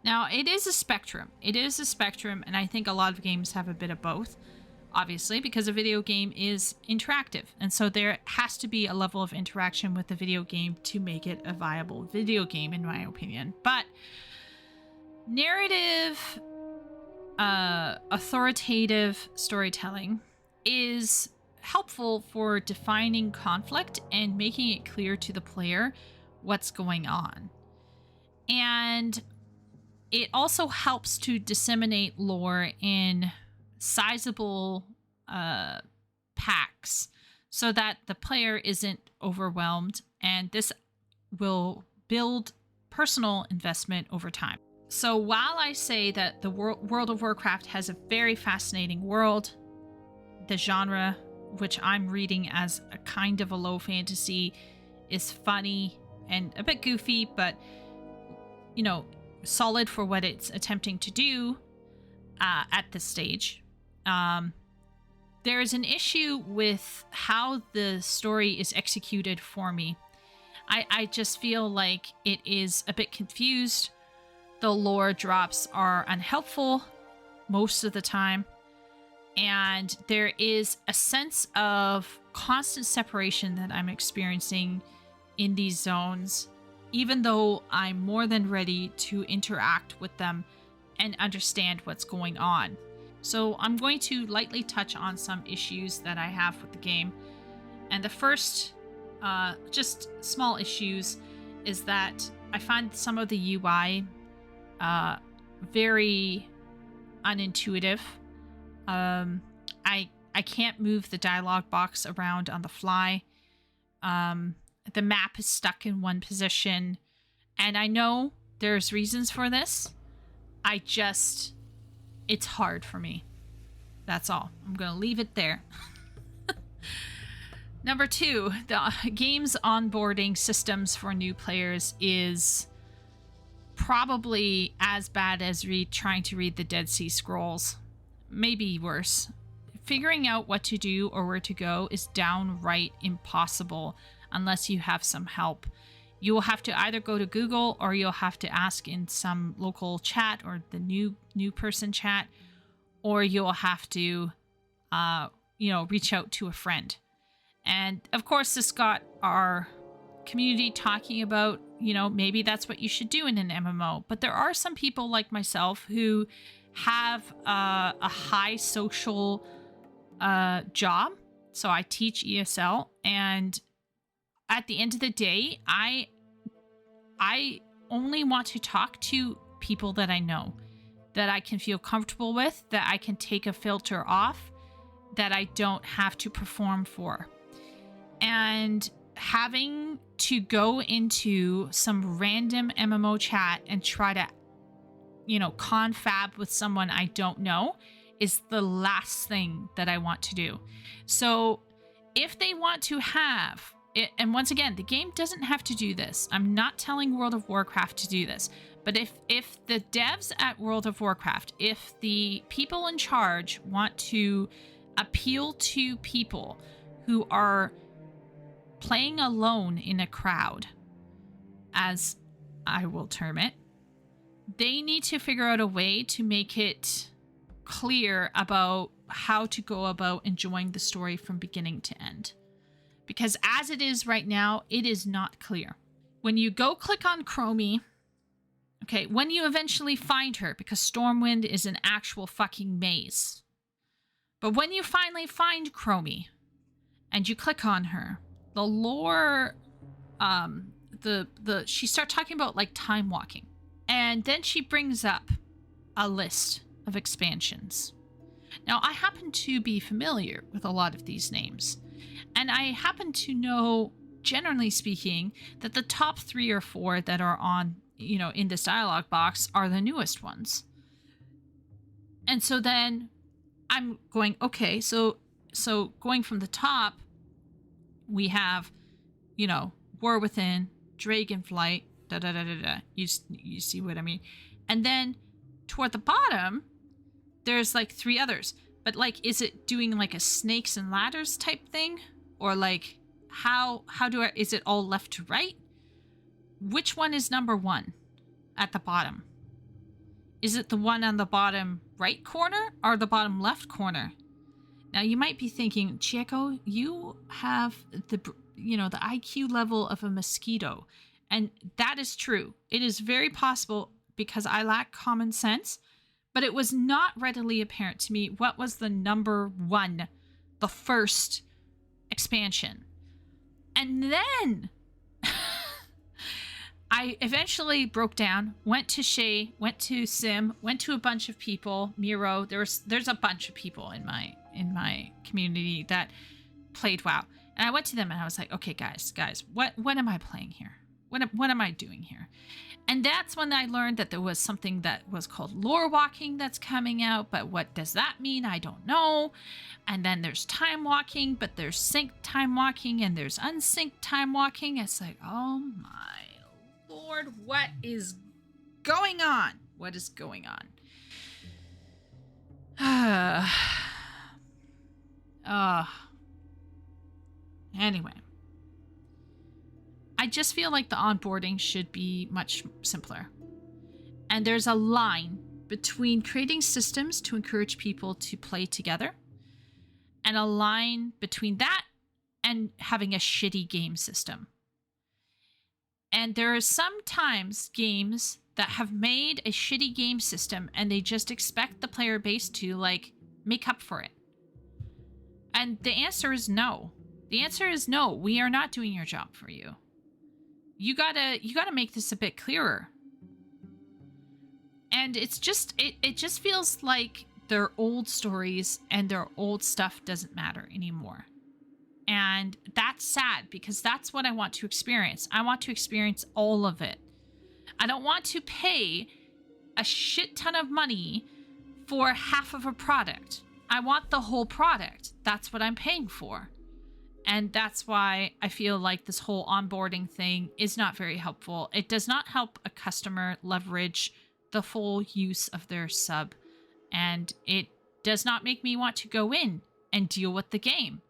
Now, it is a spectrum. It is a spectrum, and I think a lot of games have a bit of both, obviously, because a video game is interactive. And so there has to be a level of interaction with the video game to make it a viable video game, in my opinion. But narrative, authoritative storytelling is helpful for defining conflict and making it clear to the player what's going on. And it also helps to disseminate lore in sizable packs so that the player isn't overwhelmed, and this will build personal investment over time. So while I say that the World of Warcraft has a very fascinating world, the genre, which I'm reading as a kind of a low fantasy, is funny and a bit goofy, but, you know, solid for what it's attempting to do at this stage. There is an issue with how the story is executed for me. I just feel like it is a bit confused. The lore drops are unhelpful most of the time. And there is a sense of constant separation that I'm experiencing in these zones, even though I'm more than ready to interact with them and understand what's going on. So I'm going to lightly touch on some issues that I have with the game. And the first, just small issues, is that I find some of the UI very unintuitive. I can't move the dialogue box around on the fly. The map is stuck in one position, and I know there's reasons for this. It's hard for me. That's all. I'm gonna leave it there. Number 2, the game's onboarding systems for new players is probably as bad as trying to read the Dead Sea Scrolls. Maybe worse. Figuring out what to do or where to go is downright impossible unless you have some help. You will have to either go to Google, or you'll have to ask in some local chat or the new person chat, or you'll have to reach out to a friend. And of course, this got our community talking about, maybe that's what you should do in an MMO. But there are some people like myself who have a high social job. So I teach ESL, and at the end of the day, I only want to talk to people that I know, that I can feel comfortable with, that I can take a filter off, that I don't have to perform for. And having to go into some random MMO chat and try to, confab with someone I don't know is the last thing that I want to do. So if they want to have it, and once again, the game doesn't have to do this. I'm not telling World of Warcraft to do this. But if the devs at World of Warcraft, if the people in charge want to appeal to people who are playing alone in a crowd, as I will term it, they need to figure out a way to make it clear about how to go about enjoying the story from beginning to end. Because as it is right now, it is not clear. When you go click on Chromie, okay, when you eventually find her, because Stormwind is an actual fucking maze. But when you finally find Chromie and you click on her, the lore, she starts talking about like time walking. And then she brings up a list of expansions. Now, I happen to be familiar with a lot of these names. And I happen to know, generally speaking, that the top 3 or 4 that are on, in this dialogue box are the newest ones. And so then I'm going, okay, so going from the top, we have, War Within, Dragonflight, da-da-da-da-da. You see what I mean? And then toward the bottom, there's like 3 others. But like, is it doing like a snakes and ladders type thing? Or like, is it all left to right? Which one is number 1 at the bottom? Is it the one on the bottom right corner or the bottom left corner? Now you might be thinking, Chieko, you have the IQ level of a mosquito. And that is true. It is very possible because I lack common sense, but it was not readily apparent to me what was the number 1, the first expansion. And then I eventually broke down, went to Shay, went to Sim, went to a bunch of people, Miro. There's a bunch of people in my community that played WoW. And I went to them and I was like, okay, guys, what am I playing here? what am I doing here? And that's when I learned that there was something that was called lore walking that's coming out, but what does that mean? I don't know. And then there's time walking, but there's synced time walking and there's unsynced time walking. It's like, oh my Lord, what is going on? What is going on? Anyway. I just feel like the onboarding should be much simpler. And there's a line between creating systems to encourage people to play together and a line between that and having a shitty game system. And there are sometimes games that have made a shitty game system and they just expect the player base to like make up for it. And the answer is no. The answer is no. We are not doing your job for you. You gotta make this a bit clearer. And it's just, it just feels like their old stories and their old stuff doesn't matter anymore. And that's sad because that's what I want to experience. I want to experience all of it. I don't want to pay a shit ton of money for half of a product. I want the whole product. That's what I'm paying for. And that's why I feel like this whole onboarding thing is not very helpful. It does not help a customer leverage the full use of their sub. And it does not make me want to go in and deal with the game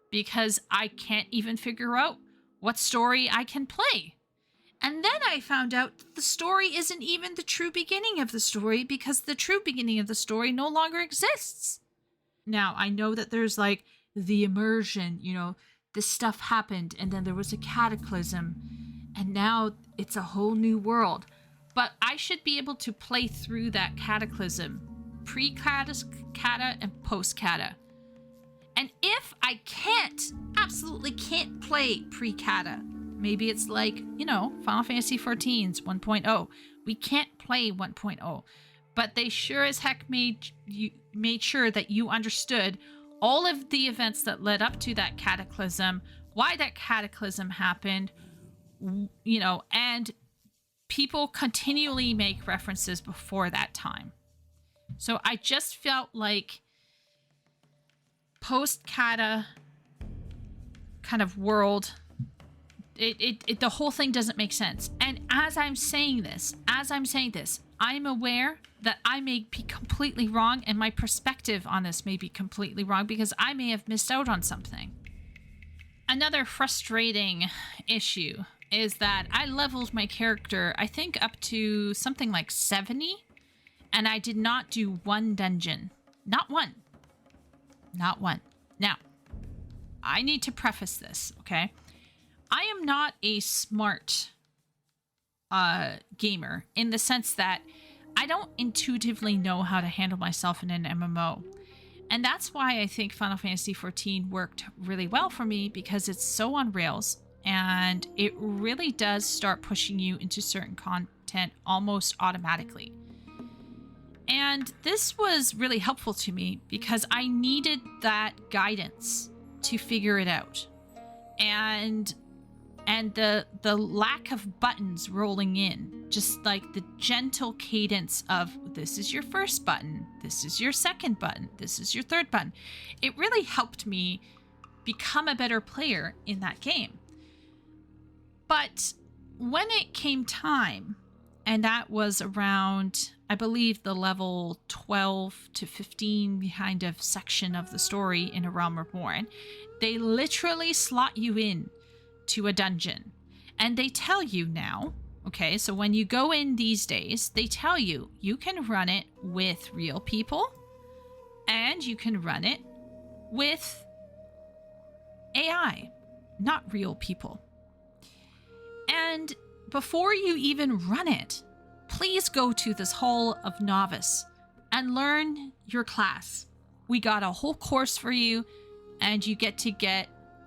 because I can't even figure out what story I can play. And then I found out that the story isn't even the true beginning of the story because the true beginning of the story no longer exists. Now, I know that there's like the immersion, you know, this stuff happened and then there was a cataclysm and now it's a whole new world. But I should be able to play through that cataclysm, pre-cata and post-cata. And if I absolutely can't play pre-cata, maybe it's like, you know, Final Fantasy XIV's 1.0. We can't play 1.0, but they sure as heck made sure that you understood all of the events that led up to that cataclysm, why that cataclysm happened, you know, and people continually make references before that time. So I just felt like post-cata kind of world, the whole thing doesn't make sense. And as I'm saying this, I'm aware that I may be completely wrong and my perspective on this may be completely wrong because I may have missed out on something. Another frustrating issue is that I leveled my character, I think up to something like 70, and I did not do one dungeon. Not one. Now, I need to preface this, okay? I am not a smart gamer in the sense that I don't intuitively know how to handle myself in an MMO. And that's why I think Final Fantasy XIV worked really well for me because it's so on rails and it really does start pushing you into certain content almost automatically. And this was really helpful to me because I needed that guidance to figure it out. And the lack of buttons rolling in, just like the gentle cadence of this is your first button, this is your second button, this is your third button. It really helped me become a better player in that game. But when it came time, and that was around, I believe, the level 12 to 15 kind of section of the story in A Realm Reborn, they literally slot you in to a dungeon. And they tell you now, okay, so when you go in these days, they tell you you can run it with real people and you can run it with AI, not real people. And before you even run it, please go to this Hall of Novice and learn your class. We got a whole course for you and you get,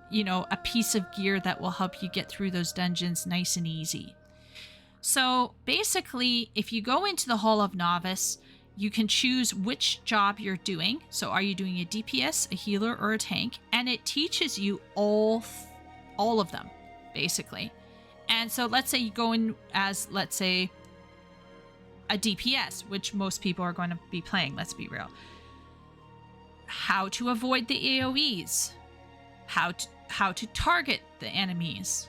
you know, a piece of gear that will help you get through those dungeons nice and easy. So basically, if you go into the Hall of Novice, you can choose which job you're doing. So are you doing a DPS, a healer, or a tank? And it teaches you all of them, basically. And so let's say you go in as, let's say, a DPS, which most people are going to be playing, let's be real. How to avoid the AoEs. How to target the enemies.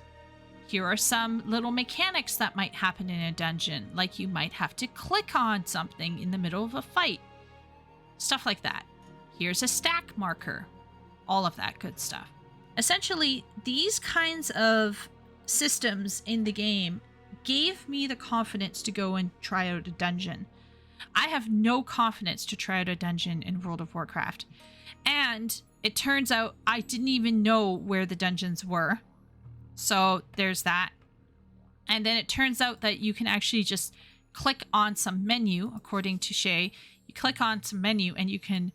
Here are some little mechanics that might happen in a dungeon, like you might have to click on something in the middle of a fight. Stuff like that. Here's a stack marker. All of that good stuff. Essentially, these kinds of systems in the game gave me the confidence to go and try out a dungeon. I have no confidence to try out a dungeon in World of Warcraft. And it turns out I didn't even know where the dungeons were. So there's that. And then it turns out that you can actually just click on some menu, according to Shay. You click on some menu and you can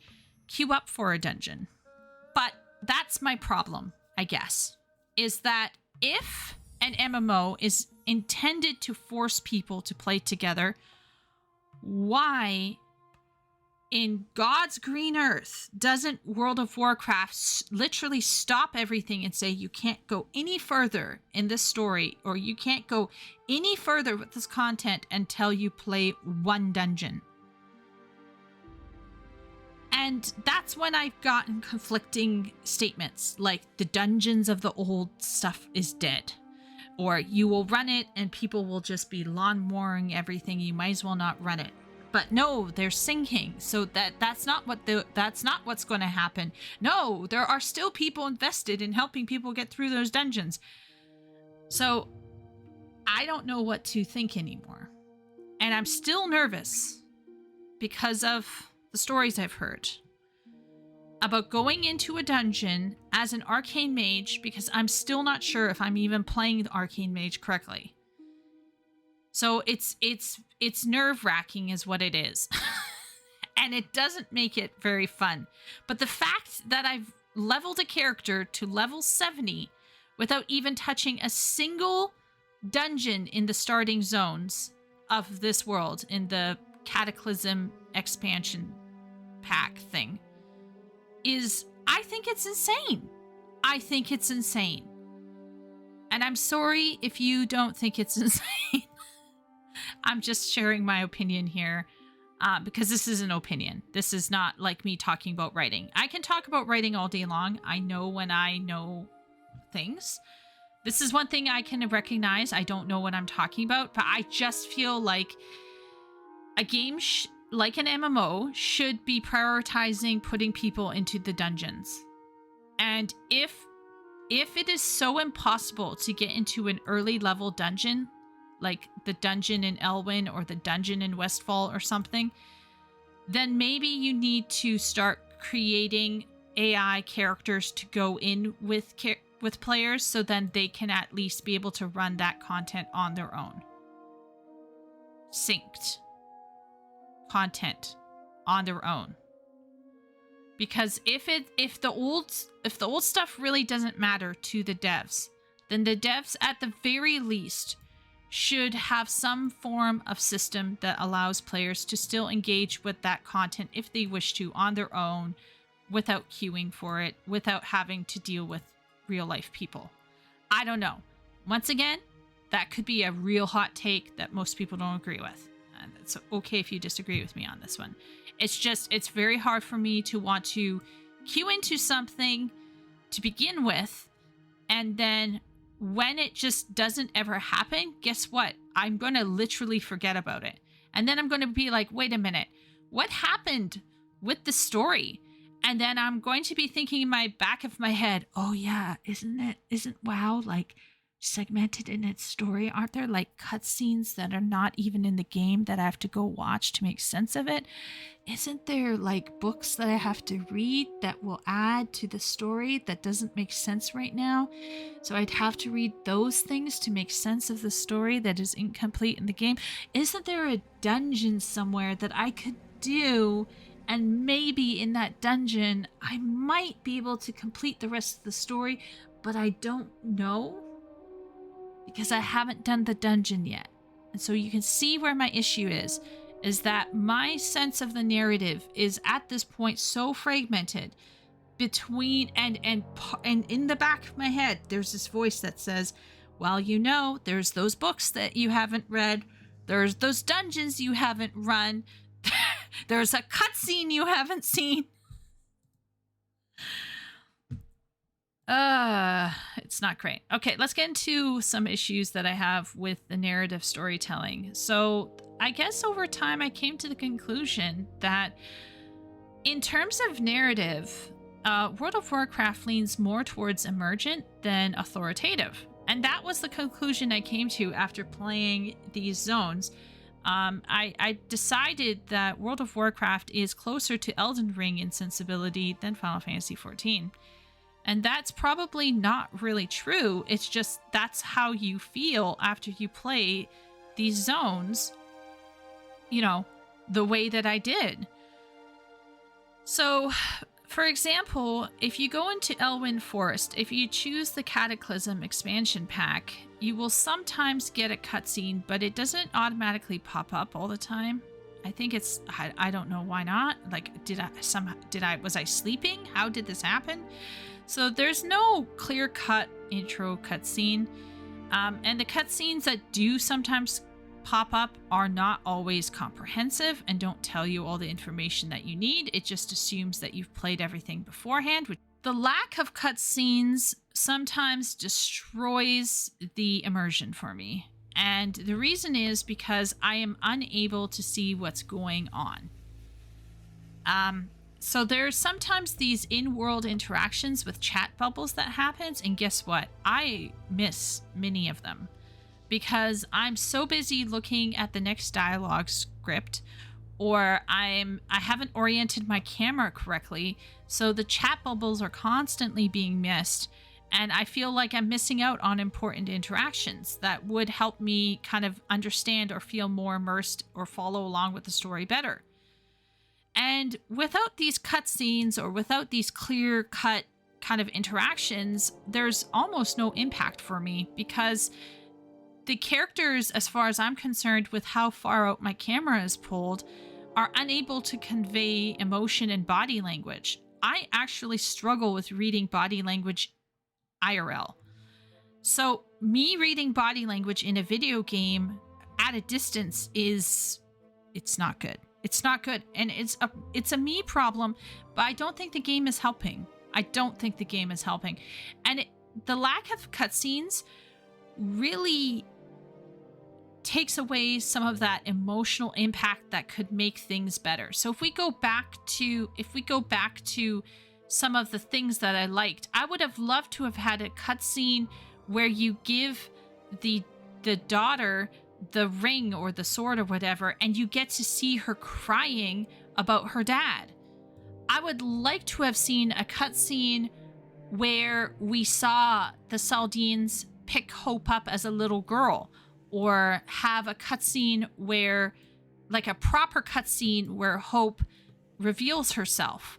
queue up for a dungeon. But that's my problem, I guess, is that if an MMO is intended to force people to play together, why in God's green earth doesn't World of Warcraft literally stop everything and say you can't go any further in this story, or you can't go any further with this content until you play one dungeon? And that's when I've gotten conflicting statements, like the dungeons of the old stuff is dead. Or you will run it and people will just be lawnmowing everything. You might as well not run it. But no, they're sinking. So that's not what's going to happen. No, there are still people invested in helping people get through those dungeons. So I don't know what to think anymore. And I'm still nervous because of the stories I've heard about going into a dungeon as an arcane mage, because I'm still not sure if I'm even playing the arcane mage correctly. So it's nerve-wracking is what it is. And it doesn't make it very fun. But the fact that I've leveled a character to level 70 without even touching a single dungeon in the starting zones of this world, in the Cataclysm expansion pack thing, I think it's insane. I think it's insane. And I'm sorry if you don't think it's insane. I'm just sharing my opinion here because this is an opinion. This is not like me talking about writing. I can talk about writing all day long. I know when I know things. This is one thing I can recognize. I don't know what I'm talking about, but I just feel like a game like an MMO should be prioritizing putting people into the dungeons. And if it is so impossible to get into an early level dungeon, like the dungeon in Elwynn or the dungeon in Westfall or something, then maybe you need to start creating AI characters to go in with players, so then they can at least be able to run that content on their own. Synced content on their own. Because if the old stuff really doesn't matter to the devs, then the devs at the very least should have some form of system that allows players to still engage with that content if they wish to on their own, without queuing for it, without having to deal with real life people. I don't know. Once again, that could be a real hot take that most people don't agree with. And it's okay if you disagree with me on this one. It's very hard for me to want to queue into something to begin with, and then when it just doesn't ever happen, guess what? I'm going to literally forget about it. And then I'm going to be like, wait a minute, what happened with the story? And then I'm going to be thinking in my back of my head, oh yeah, isn't WoW like segmented in its story? Aren't there like cutscenes that are not even in the game that I have to go watch to make sense of it? Isn't there like books that I have to read that will add to the story that doesn't make sense right now? So I'd have to read those things to make sense of the story that is incomplete in the game. Isn't there a dungeon somewhere that I could do, and maybe in that dungeon I might be able to complete the rest of the story, but I don't know because I haven't done the dungeon yet. And so you can see where my issue is that my sense of the narrative is at this point so fragmented between and in the back of my head there's this voice that says, well, there's those books that you haven't read, there's those dungeons you haven't run, there's a cutscene you haven't seen. It's not great. Okay, let's get into some issues that I have with the narrative storytelling. So I guess over time I came to the conclusion that in terms of narrative, World of Warcraft leans more towards emergent than authoritative. And that was the conclusion I came to after playing these zones. I decided that World of Warcraft is closer to Elden Ring in sensibility than Final Fantasy XIV. And that's probably not really true. It's just that's how you feel after you play these zones, the way that I did. So, for example, if you go into Elwynn Forest, if you choose the Cataclysm expansion pack, you will sometimes get a cutscene, but it doesn't automatically pop up all the time. I think it's, I don't know why not. Like, was I sleeping? How did this happen? So there's no clear-cut intro cutscene, and the cutscenes that do sometimes pop up are not always comprehensive and don't tell you all the information that you need. It just assumes that you've played everything beforehand. The lack of cutscenes sometimes destroys the immersion for me, and the reason is because I am unable to see what's going on. So there's sometimes these in-world interactions with chat bubbles that happens, and guess what? I miss many of them because I'm so busy looking at the next dialogue script, or I haven't oriented my camera correctly, so the chat bubbles are constantly being missed, and I feel like I'm missing out on important interactions that would help me kind of understand or feel more immersed or follow along with the story better. And without these cutscenes or without these clear-cut kind of interactions, there's almost no impact for me because the characters, as far as I'm concerned, with how far out my camera is pulled, are unable to convey emotion and body language. I actually struggle with reading body language IRL. So me reading body language in a video game at a distance it's not good. It's not good, and it's a me problem, but I don't think the game is helping. And the lack of cutscenes really takes away some of that emotional impact that could make things better. So if we go back to some of the things that I liked, I would have loved to have had a cutscene where you give the daughter the ring or the sword or whatever, and you get to see her crying about her dad. I would like to have seen a cutscene where we saw the Saldeans pick Hope up as a little girl, or have a cutscene where, like a proper cutscene where Hope reveals herself,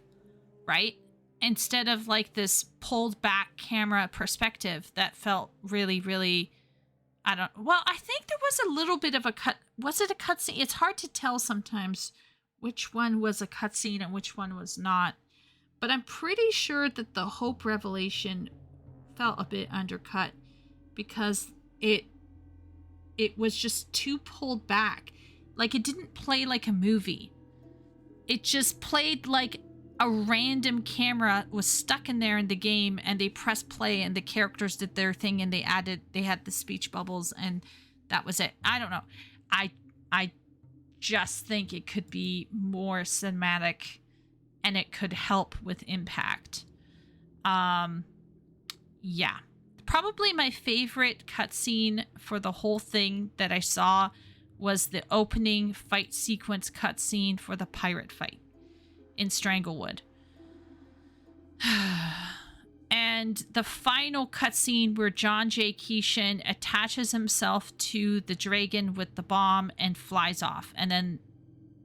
right? Instead of like this pulled back camera perspective that felt really, really, I think there was a little bit of a was it a cutscene? It's hard to tell sometimes which one was a cutscene and which one was not. But I'm pretty sure that the Hope revelation felt a bit undercut because it was just too pulled back. Like, it didn't play like a movie. It just played like a random camera was stuck in there in the game, and they pressed play and the characters did their thing, and they had the speech bubbles, and that was it. I don't know. I just think it could be more cinematic and it could help with impact. Yeah. Probably my favorite cutscene for the whole thing that I saw was the opening fight sequence cutscene for the pirate fight in Stranglewood. And the final cutscene where John J. Keeshan attaches himself to the dragon with the bomb and flies off. And then,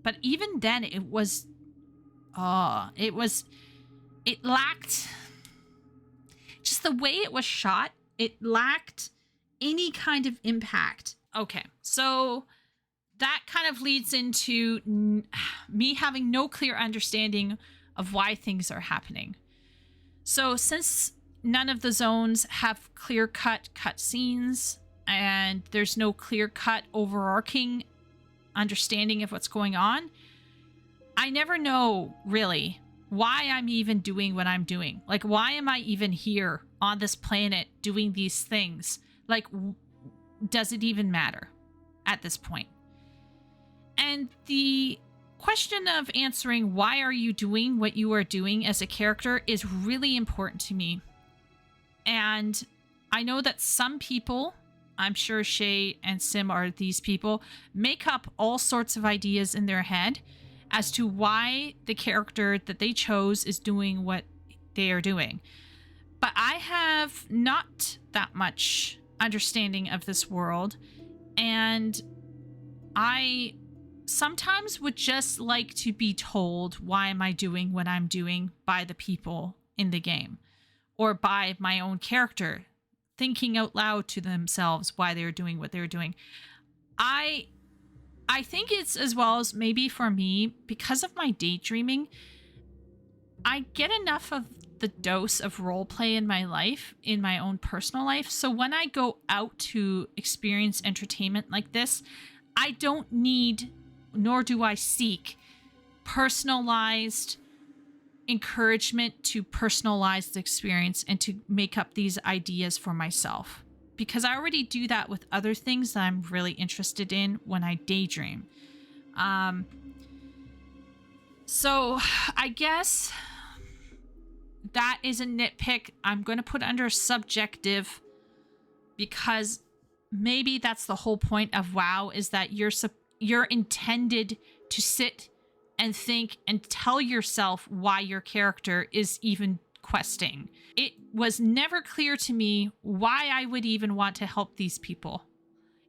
but even then it lacked, just the way it was shot, it lacked any kind of impact. Okay, so that kind of leads into me having no clear understanding of why things are happening. So since none of the zones have clear-cut cutscenes, and there's no clear-cut overarching understanding of what's going on. I never know, really, why I'm even doing what I'm doing. Like, why am I even here on this planet doing these things? Like, does it even matter at this point? And the question of answering why are you doing what you are doing as a character is really important to me. And I know that some people, I'm sure Shay and Sim are these people, make up all sorts of ideas in their head as to why the character that they chose is doing what they are doing. But I have not that much understanding of this world, and I sometimes would just like to be told why am I doing what I'm doing by the people in the game, or by my own character thinking out loud to themselves why they're doing what they're doing. I think it's, as well as maybe for me, because of my daydreaming, I get enough of the dose of roleplay in my life, in my own personal life. So when I go out to experience entertainment like this, I don't need, nor do I seek, personalized encouragement to personalize the experience and to make up these ideas for myself. Because I already do that with other things that I'm really interested in when I daydream. So I guess that is a nitpick. I'm going to put under subjective, because maybe that's the whole point of WoW, is that you're intended to sit and think and tell yourself why your character is even questing. It was never clear to me why I would even want to help these people.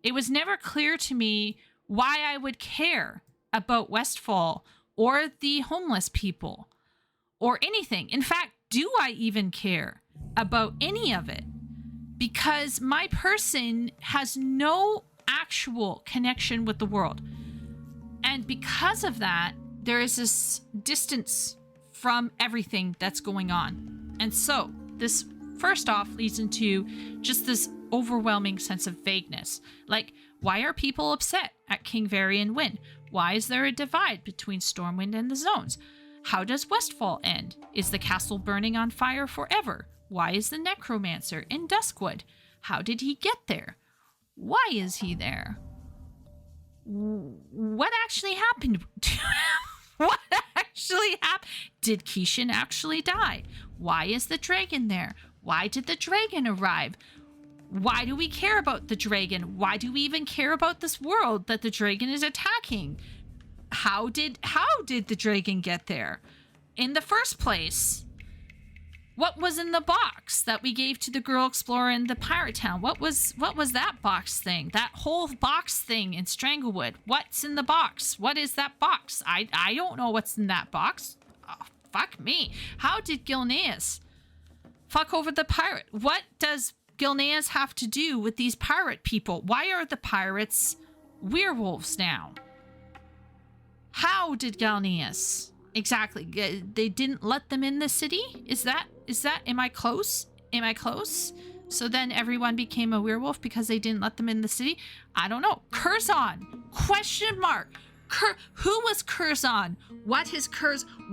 It was never clear to me why I would care about Westfall or the homeless people or anything. In fact, do I even care about any of it? Because my person has no actual connection with the world. And because of that, there is this distance from everything that's going on. And so this first off leads into just this overwhelming sense of vagueness. Like, why are people upset at King Varian win? Why is there a divide between Stormwind and the zones? How does Westfall end? Is the castle burning on fire forever? Why is the necromancer in Duskwood? How did he get there? Why is he there? What actually happened to him? What actually happened? Did Kishin actually die? Why is the dragon there? Why did the dragon arrive? Why do we care about the dragon? Why do we even care about this world that the dragon is attacking? How did the dragon get there in the first place? What was in the box that we gave to the girl explorer in the pirate town? What was that box thing? That whole box thing in Stranglewood. What's in the box? What is that box? I don't know what's in that box. Oh, fuck me. How did Gilneas fuck over the pirate? What does Gilneas have to do with these pirate people? Why are the pirates werewolves now? How did Gilneas... Exactly. They didn't let them in the city? Is that, am I close? Am I close? So then everyone became a werewolf because they didn't let them in the city? I don't know. Curzon? Question mark. Who was Curzon? What is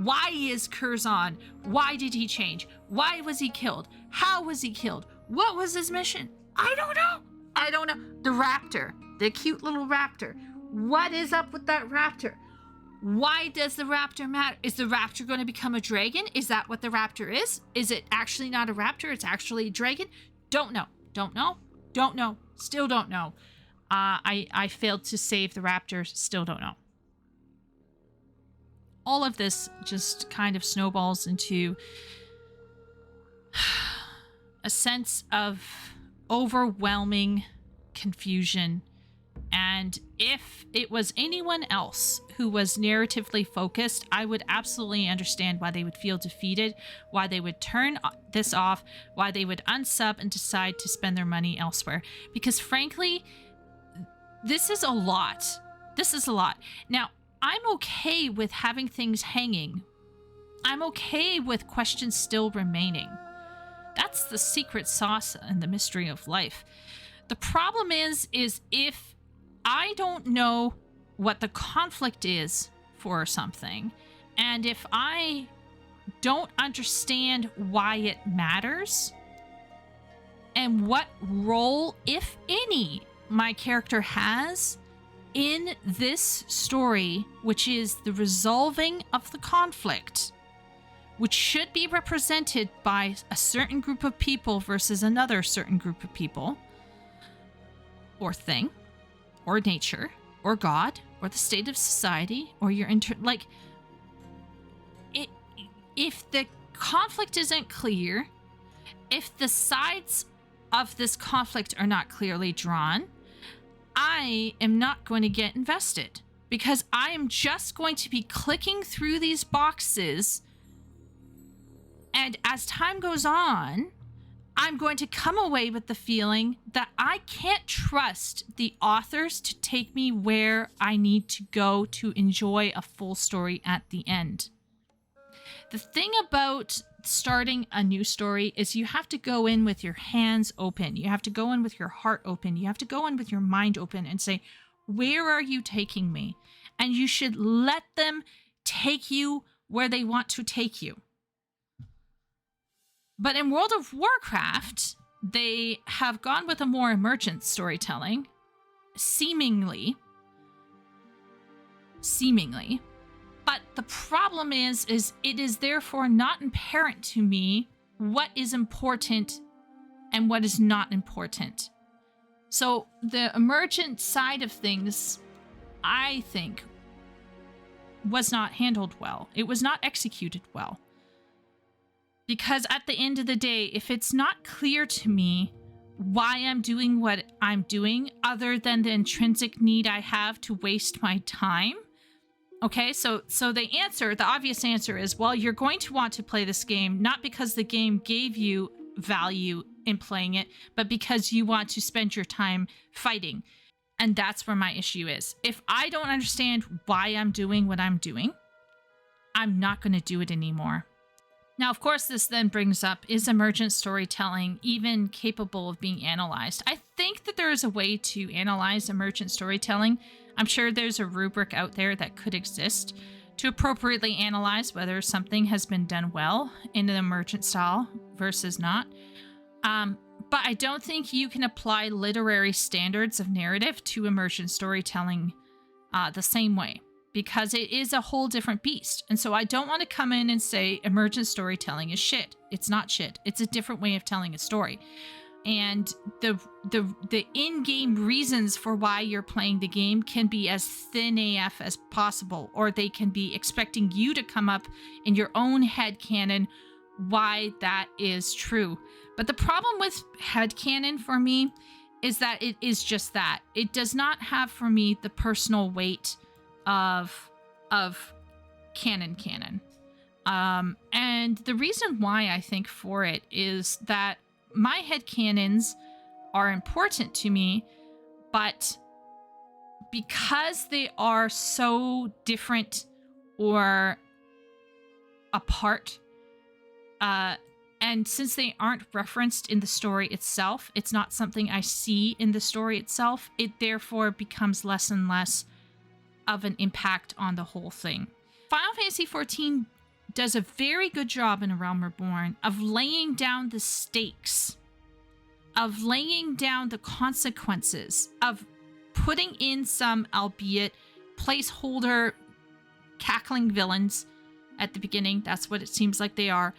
why is Curzon? Why did he change? Why was he killed? How was he killed? What was his mission? I don't know. The raptor. The cute little raptor. What is up with that raptor? Why does the raptor matter? Is the raptor going to become a dragon? Is that what the raptor is? Is it actually not a raptor? It's actually a dragon? Don't know. Still don't know. I failed to save the raptor. Still don't know. All of this just kind of snowballs into a sense of overwhelming confusion. And if it was anyone else who was narratively focused, I would absolutely understand why they would feel defeated, why they would turn this off, why they would unsub and decide to spend their money elsewhere. Because frankly, this is a lot. Now, I'm okay with having things hanging. I'm okay with questions still remaining. That's the secret sauce and the mystery of life. The problem is if I don't know what the conflict is for something, and if I don't understand why it matters, and what role, if any, my character has in this story, which is the resolving of the conflict, which should be represented by a certain group of people versus another certain group of people, or thing, or nature, or God, or the state of society, or your if the conflict isn't clear, if the sides of this conflict are not clearly drawn, I am not going to get invested, because I am just going to be clicking through these boxes, and as time goes on, I'm going to come away with the feeling that I can't trust the authors to take me where I need to go to enjoy a full story at the end. The thing about starting a new story is you have to go in with your hands open. You have to go in with your heart open. You have to go in with your mind open and say, where are you taking me? And you should let them take you where they want to take you. But in World of Warcraft, they have gone with a more emergent storytelling, seemingly. But the problem is it is therefore not apparent to me what is important and what is not important. So the emergent side of things, I think, was not handled well. It was not executed well. Because at the end of the day, if it's not clear to me why I'm doing what I'm doing, other than the intrinsic need I have to waste my time, okay, so the obvious answer is, well, you're going to want to play this game, not because the game gave you value in playing it, but because you want to spend your time fighting. And that's where my issue is. If I don't understand why I'm doing what I'm doing, I'm not going to do it anymore. Now, of course, this then brings up, is emergent storytelling even capable of being analyzed? I think that there is a way to analyze emergent storytelling. I'm sure there's a rubric out there that could exist to appropriately analyze whether something has been done well in an emergent style versus not. But I don't think you can apply literary standards of narrative to emergent storytelling the same way, because it is a whole different beast. And so I don't want to come in and say emergent storytelling is shit. It's not shit. It's a different way of telling a story. And the in-game reasons for why you're playing the game can be as thin AF as possible, or they can be expecting you to come up in your own headcanon why that is true. But the problem with headcanon for me is that it is just that. It does not have for me the personal weight of canon. And the reason why I think for it is that my headcanons are important to me, but because they are so different or apart, and since they aren't referenced in the story itself, it's not something I see in the story itself, it therefore becomes less and less of an impact on the whole thing. Final Fantasy XIV does a very good job in A Realm Reborn of laying down the stakes, of laying down the consequences, of putting in some, albeit placeholder cackling villains at the beginning. That's what it seems like they are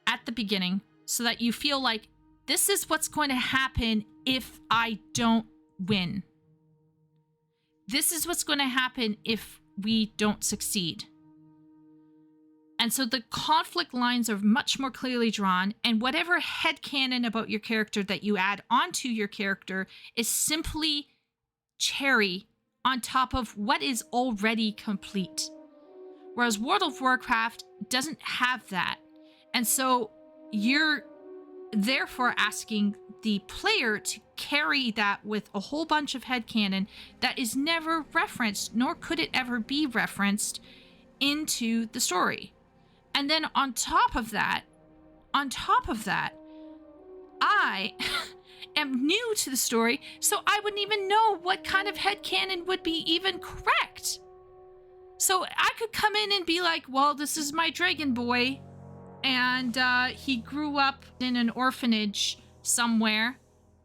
at the beginning, so that you feel like this is what's going to happen if I don't win. This is what's going to happen if we don't succeed. And so the conflict lines are much more clearly drawn, and whatever headcanon about your character that you add onto your character is simply cherry on top of what is already complete. Whereas World of Warcraft doesn't have that. And so you're therefore asking the player to carry that with a whole bunch of headcanon that is never referenced, nor could it ever be referenced into the story. And then on top of that, I am new to the story, so I wouldn't even know what kind of headcanon would be even correct. So I could come in and be like, well, this is my dragon boy, and he grew up in an orphanage somewhere.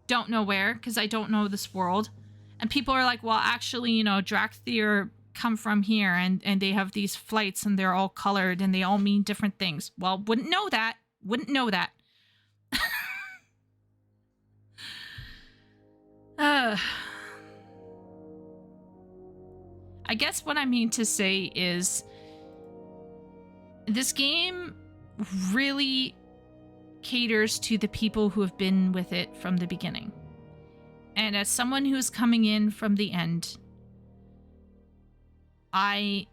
Don't know where, because I don't know this world. And people are like, well, actually, you know, Drakthir come from here, and they have these flights, and they're all colored, and they all mean different things. Well, wouldn't know that. Wouldn't know that. I guess what I mean to say is this game really caters to the people who have been with it from the beginning. And as someone who's coming in from the end, I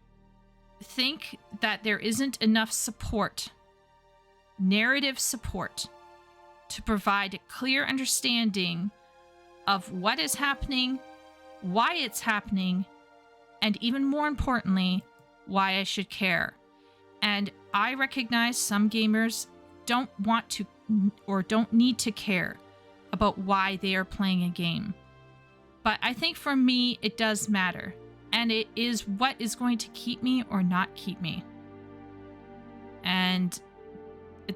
think that there isn't enough support, narrative support, to provide a clear understanding of what is happening, why it's happening, and even more importantly, why I should care. And I recognize some gamers don't want to or don't need to care about why they are playing a game. But I think for me, it does matter. And it is what is going to keep me or not keep me. And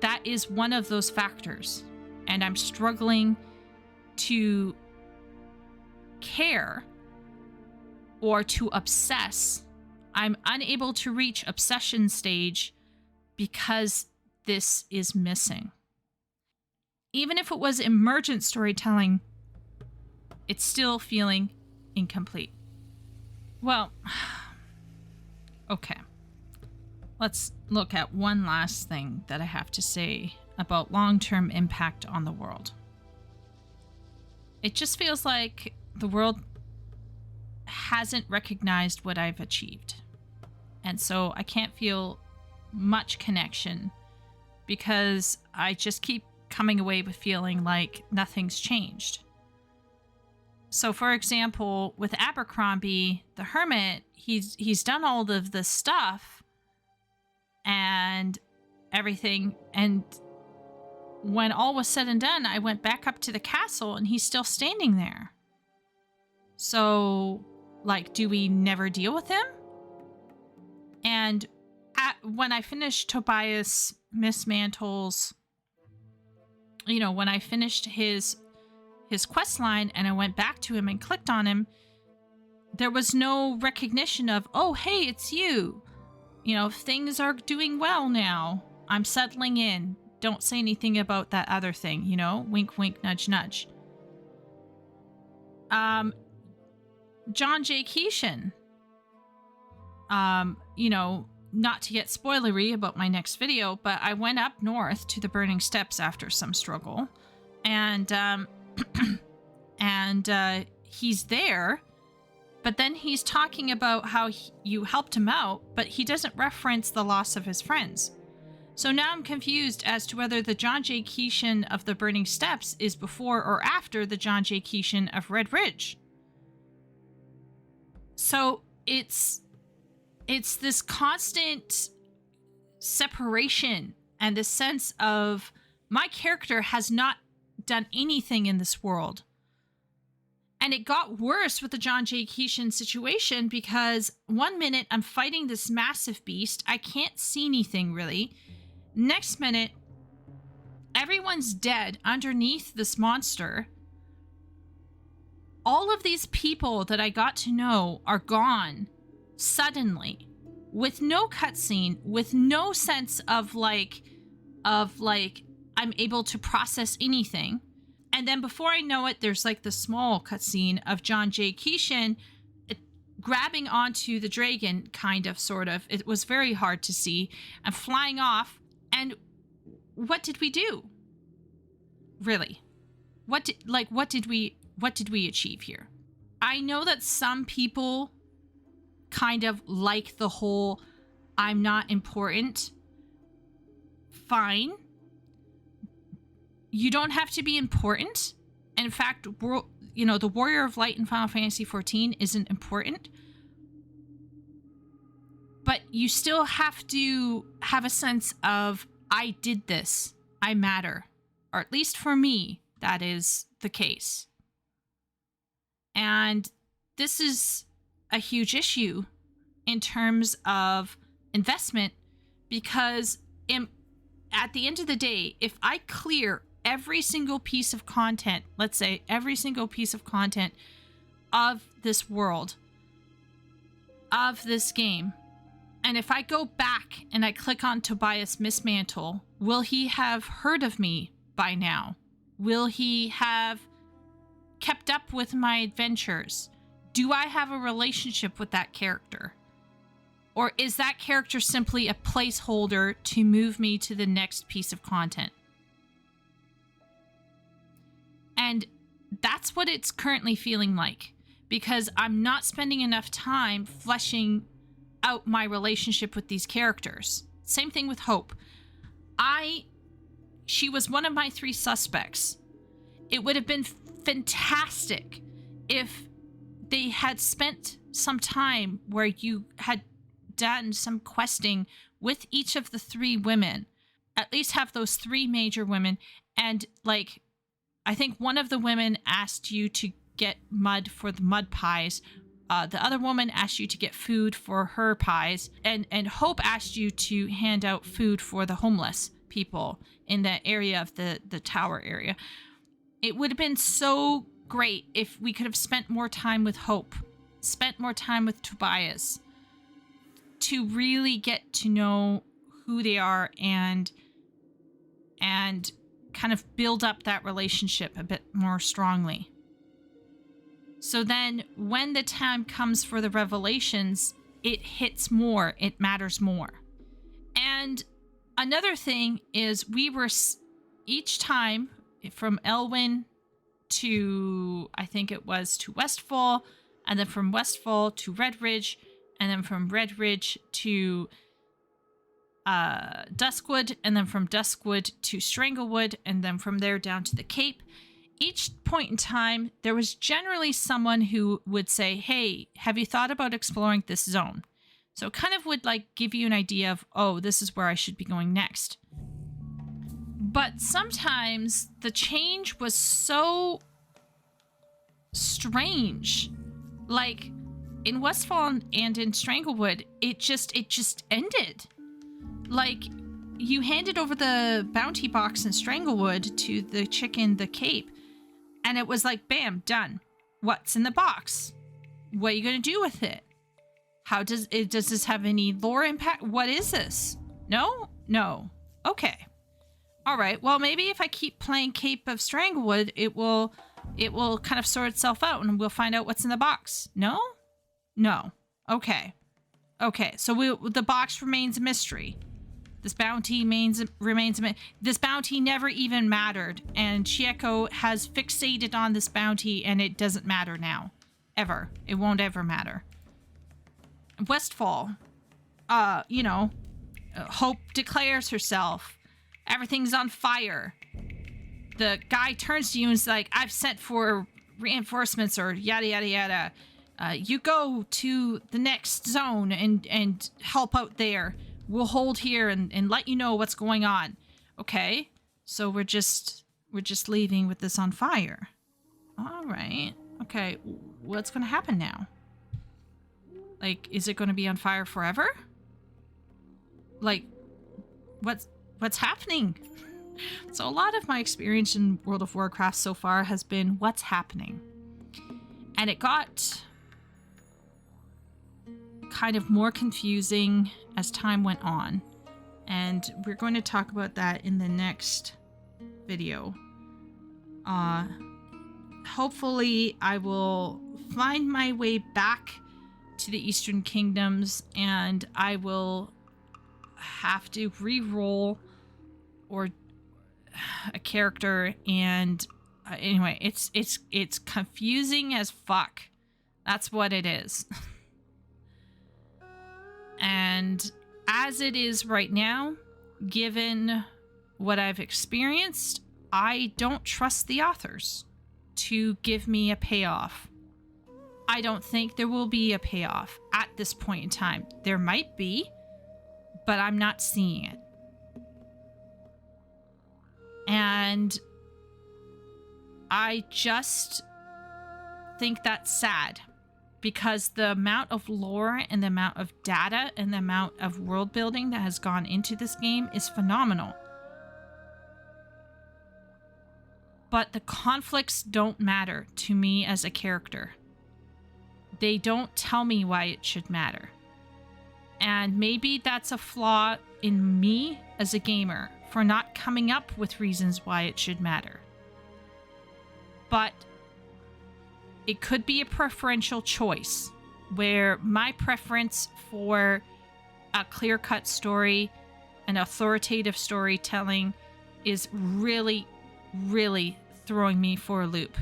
that is one of those factors. And I'm struggling to care or to obsess. I'm unable to reach obsession stage because this is missing. Even if it was emergent storytelling, it's still feeling incomplete. Well, okay. Let's look at one last thing that I have to say about long-term impact on the world. It just feels like the world hasn't recognized what I've achieved. And so I can't feel much connection because I just keep coming away with feeling like nothing's changed. So for example, with Abercrombie, the Hermit, he's done all of this stuff and everything, and when all was said and done, I went back up to the castle and he's still standing there. So, like, do we never deal with him? And when I finished Tobias Mistmantle's, you know, when I finished his quest line and I went back to him and clicked on him, there was no recognition of, oh, hey, it's you. You know, things are doing well now. I'm settling in. Don't say anything about that other thing, you know? Wink, wink, nudge, nudge. John J. Keeshan. You know, not to get spoilery about my next video, but I went up north to the Burning Steps after some struggle. And, he's there, but then he's talking about how you helped him out, but he doesn't reference the loss of his friends. So now I'm confused as to whether the John J. Keeshan of the Burning Steps is before or after the John J. Keeshan of Redridge. So it's this constant separation and this sense of my character has not done anything in this world. And it got worse with the John J. Keeshan situation because one minute I'm fighting this massive beast. I can't see anything really. Next minute, everyone's dead underneath this monster. All of these people that I got to know are gone suddenly, with no cutscene, with no sense of like I'm able to process anything. And then before I know it, there's like the small cutscene of John J. Keeshan grabbing onto the dragon, kind of, sort of. It was very hard to see, and flying off. And what did we do? Really? What did we achieve here? I know that some people kind of like the whole I'm not important. Fine. You don't have to be important. In fact, the Warrior of Light in Final Fantasy XIV isn't important. But you still have to have a sense of, I did this. I matter. or at least for me, that is the case. And this is a huge issue in terms of investment, because at the end of the day, if I clear every single piece of content, let's say every single piece of content of this world, of this game, and if I go back and I click on Tobias Mistmantle, will he have heard of me by now? Will he have kept up with my adventures? Do I have a relationship with that character? Or is that character simply a placeholder to move me to the next piece of content? And that's what it's currently feeling like, because I'm not spending enough time fleshing out my relationship with these characters. Same thing with Hope. She was one of my 3 suspects. It would have been fantastic if they had spent some time where you had done some questing with each of the 3 women. At least have those 3 major women. And like, I think one of the women asked you to get mud for the mud pies. The other woman asked you to get food for her pies. And Hope asked you to hand out food for the homeless people in the area of the tower area. It would have been so great if we could have spent more time with Hope, spent more time with Tobias, to really get to know who they are and kind of build up that relationship a bit more strongly. So then when the time comes for the revelations, it hits more, it matters more. And another thing is, we were each time from Elwynn to, I think it was to Westfall, and then from Westfall to Redridge, and then from Redridge to Duskwood, and then from Duskwood to Stranglewood, and then from there down to the Cape. Each point in time, there was generally someone who would say, hey, have you thought about exploring this zone? So it kind of would like give you an idea of, oh, this is where I should be going next. But sometimes the change was so strange. Like in Westfall and in Stranglewood, it just ended. Like, you handed over the bounty box in Stranglewood to the chick in the Cape, and it was like, bam, done. What's in the box? What are you going to do with it? How does this have any lore impact? What is this? No? No. Okay. All right. Well, maybe if I keep playing Cape of Stranglewood, it will kind of sort itself out and we'll find out what's in the box. No? No. Okay. Okay. So the box remains a mystery. This bounty remains this bounty never even mattered, and Chieko has fixated on this bounty, and it doesn't matter now. Ever. It won't ever matter. Westfall. Hope declares herself. Everything's on fire. The guy turns to you and is like, I've sent for reinforcements or yada, yada, yada. You go to the next zone and help out there. We'll hold here and let you know what's going on. Okay. So we're just leaving with this on fire. All right. Okay. What's going to happen now? Like, is it going to be on fire forever? Like, what's happening? So a lot of my experience in World of Warcraft so far has been what's happening. And it got kind of more confusing as time went on. And we're going to talk about that in the next video. Hopefully I will find my way back to the Eastern Kingdoms, and I will have to re-roll or a character, and anyway, it's confusing as fuck. That's what it is. And as it is right now, given what I've experienced, I don't trust the authors to give me a payoff. I don't think there will be a payoff at this point in time. There might be, but I'm not seeing it. And I just think that's sad, because the amount of lore and the amount of data and the amount of world building that has gone into this game is phenomenal. But the conflicts don't matter to me as a character. They don't tell me why it should matter. And maybe that's a flaw in me as a gamer for not coming up with reasons why it should matter. But it could be a preferential choice where my preference for a clear-cut story and authoritative storytelling is really, really throwing me for a loop.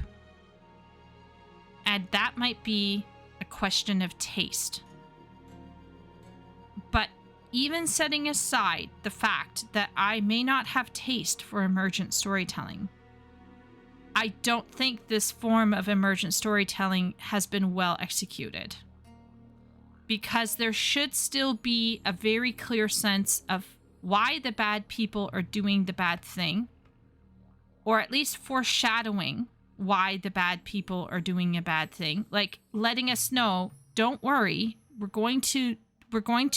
And that might be a question of taste. But even setting aside the fact that I may not have taste for emergent storytelling, I don't think this form of emergent storytelling has been well executed. Because there should still be a very clear sense of why the bad people are doing the bad thing, or at least foreshadowing why the bad people are doing a bad thing, like letting us know, don't worry, we're going to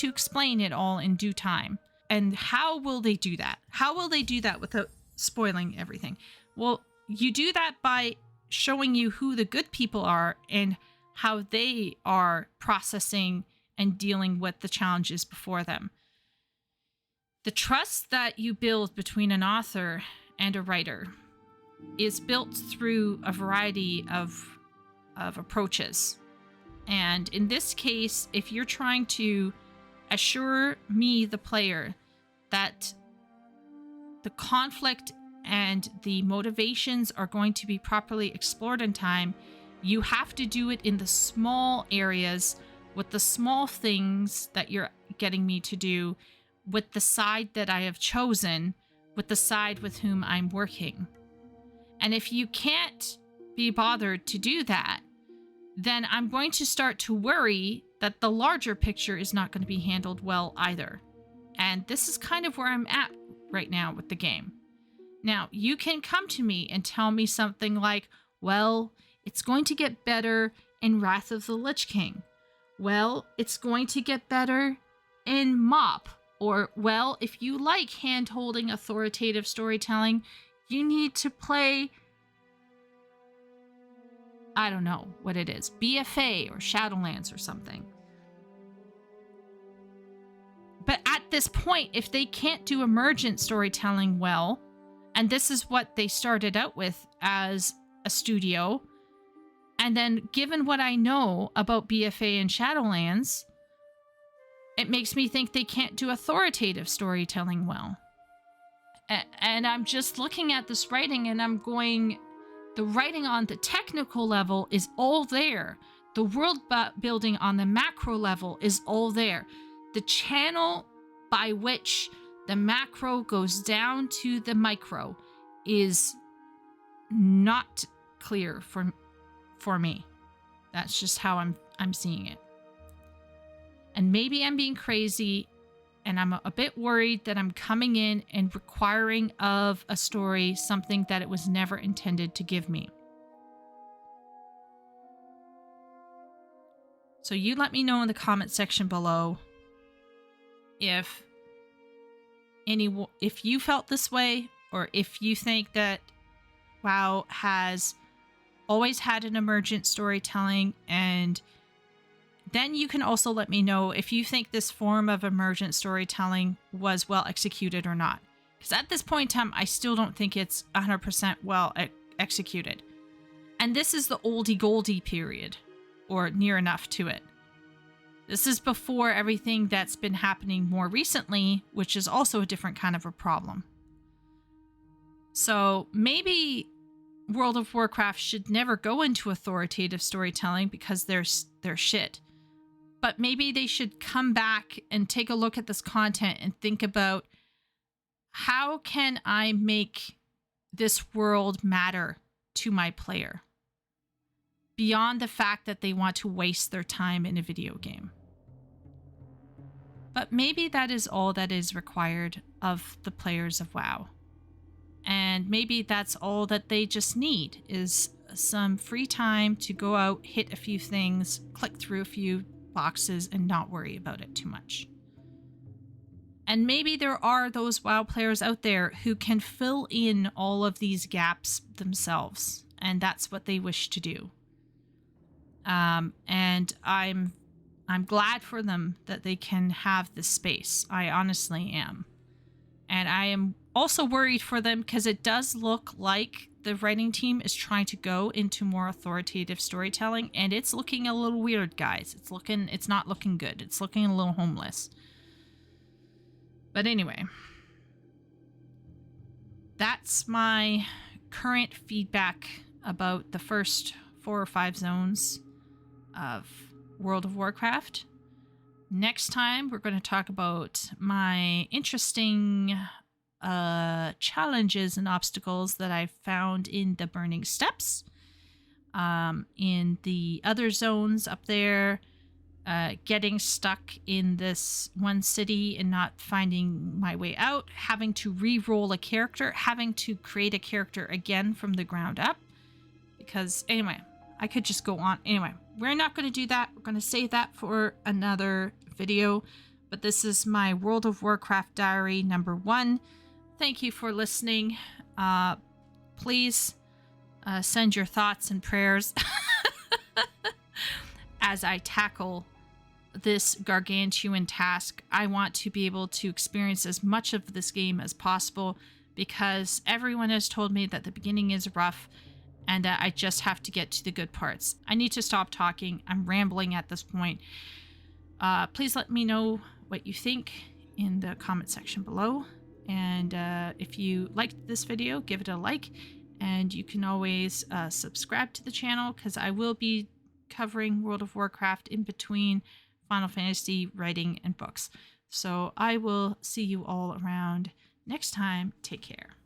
explain it all in due time. And how will they do that? How will they do that without spoiling everything? Well, you do that by showing you who the good people are and how they are processing and dealing with the challenges before them. The trust that you build between an author and a writer is built through a variety of approaches. And in this case, if you're trying to assure me, the player, that the conflict and the motivations are going to be properly explored in time, you have to do it in the small areas, with the small things that you're getting me to do, with the side that I have chosen, with the side with whom I'm working. And if you can't be bothered to do that, then I'm going to start to worry that the larger picture is not going to be handled well either. And this is kind of where I'm at right now with the game. Now, you can come to me and tell me something like, well, it's going to get better in Wrath of the Lich King. Well, it's going to get better in MOP. Or, well, if you like hand-holding authoritative storytelling, you need to play, I don't know what it is, BFA or Shadowlands or something. But at this point, if they can't do emergent storytelling well, and this is what they started out with as a studio, and then given what I know about BFA and Shadowlands, it makes me think they can't do authoritative storytelling well. And I'm just looking at this writing and I'm going, the writing on the technical level is all there. The world building on the macro level is all there. The channel by which the macro goes down to the micro is not clear for me. That's just how I'm seeing it. And maybe I'm being crazy, and I'm a bit worried that I'm coming in and requiring of a story something that it was never intended to give me. So you let me know in the comment section below if you felt this way, or if you think that WoW has always had an emergent storytelling, and then you can also let me know if you think this form of emergent storytelling was well executed or not. Because at this point in time, I still don't think it's 100% well executed. And this is the oldie goldie period, or near enough to it. This is before everything that's been happening more recently, which is also a different kind of a problem. So maybe World of Warcraft should never go into authoritative storytelling because they're shit. But maybe they should come back and take a look at this content and think about, how can I make this world matter to my player beyond the fact that they want to waste their time in a video game. But maybe that is all that is required of the players of WoW. And maybe that's all that they just need, is some free time to go out, hit a few things, click through a few boxes, and not worry about it too much. And maybe there are those WoW players out there who can fill in all of these gaps themselves, and that's what they wish to do. And I'm glad for them that they can have this space. I honestly am. And I am also worried for them because it does look like the writing team is trying to go into more authoritative storytelling, and it's looking a little weird, guys. It's not looking good. It's looking a little homeless. But anyway, that's my current feedback about the first 4 or 5 zones of World of Warcraft. Next time, we're going to talk about my interesting challenges and obstacles that I found in the Burning Steppes, in the other zones up there, getting stuck in this one city and not finding my way out, having to re-roll a character, having to create a character again from the ground up. Because anyway, I could just go on. Anyway, we're not going to do that. We're going to save that for another video. But this is my World of Warcraft diary number 1. Thank you for listening. Please send your thoughts and prayers as I tackle this gargantuan task. I want to be able to experience as much of this game as possible, because everyone has told me that the beginning is rough and that I just have to get to the good parts. I need to stop talking. I'm rambling at this point. Please let me know what you think in the comment section below. And if you liked this video, give it a like. And you can always subscribe to the channel, because I will be covering World of Warcraft in between Final Fantasy writing and books. So I will see you all around next time. Take care.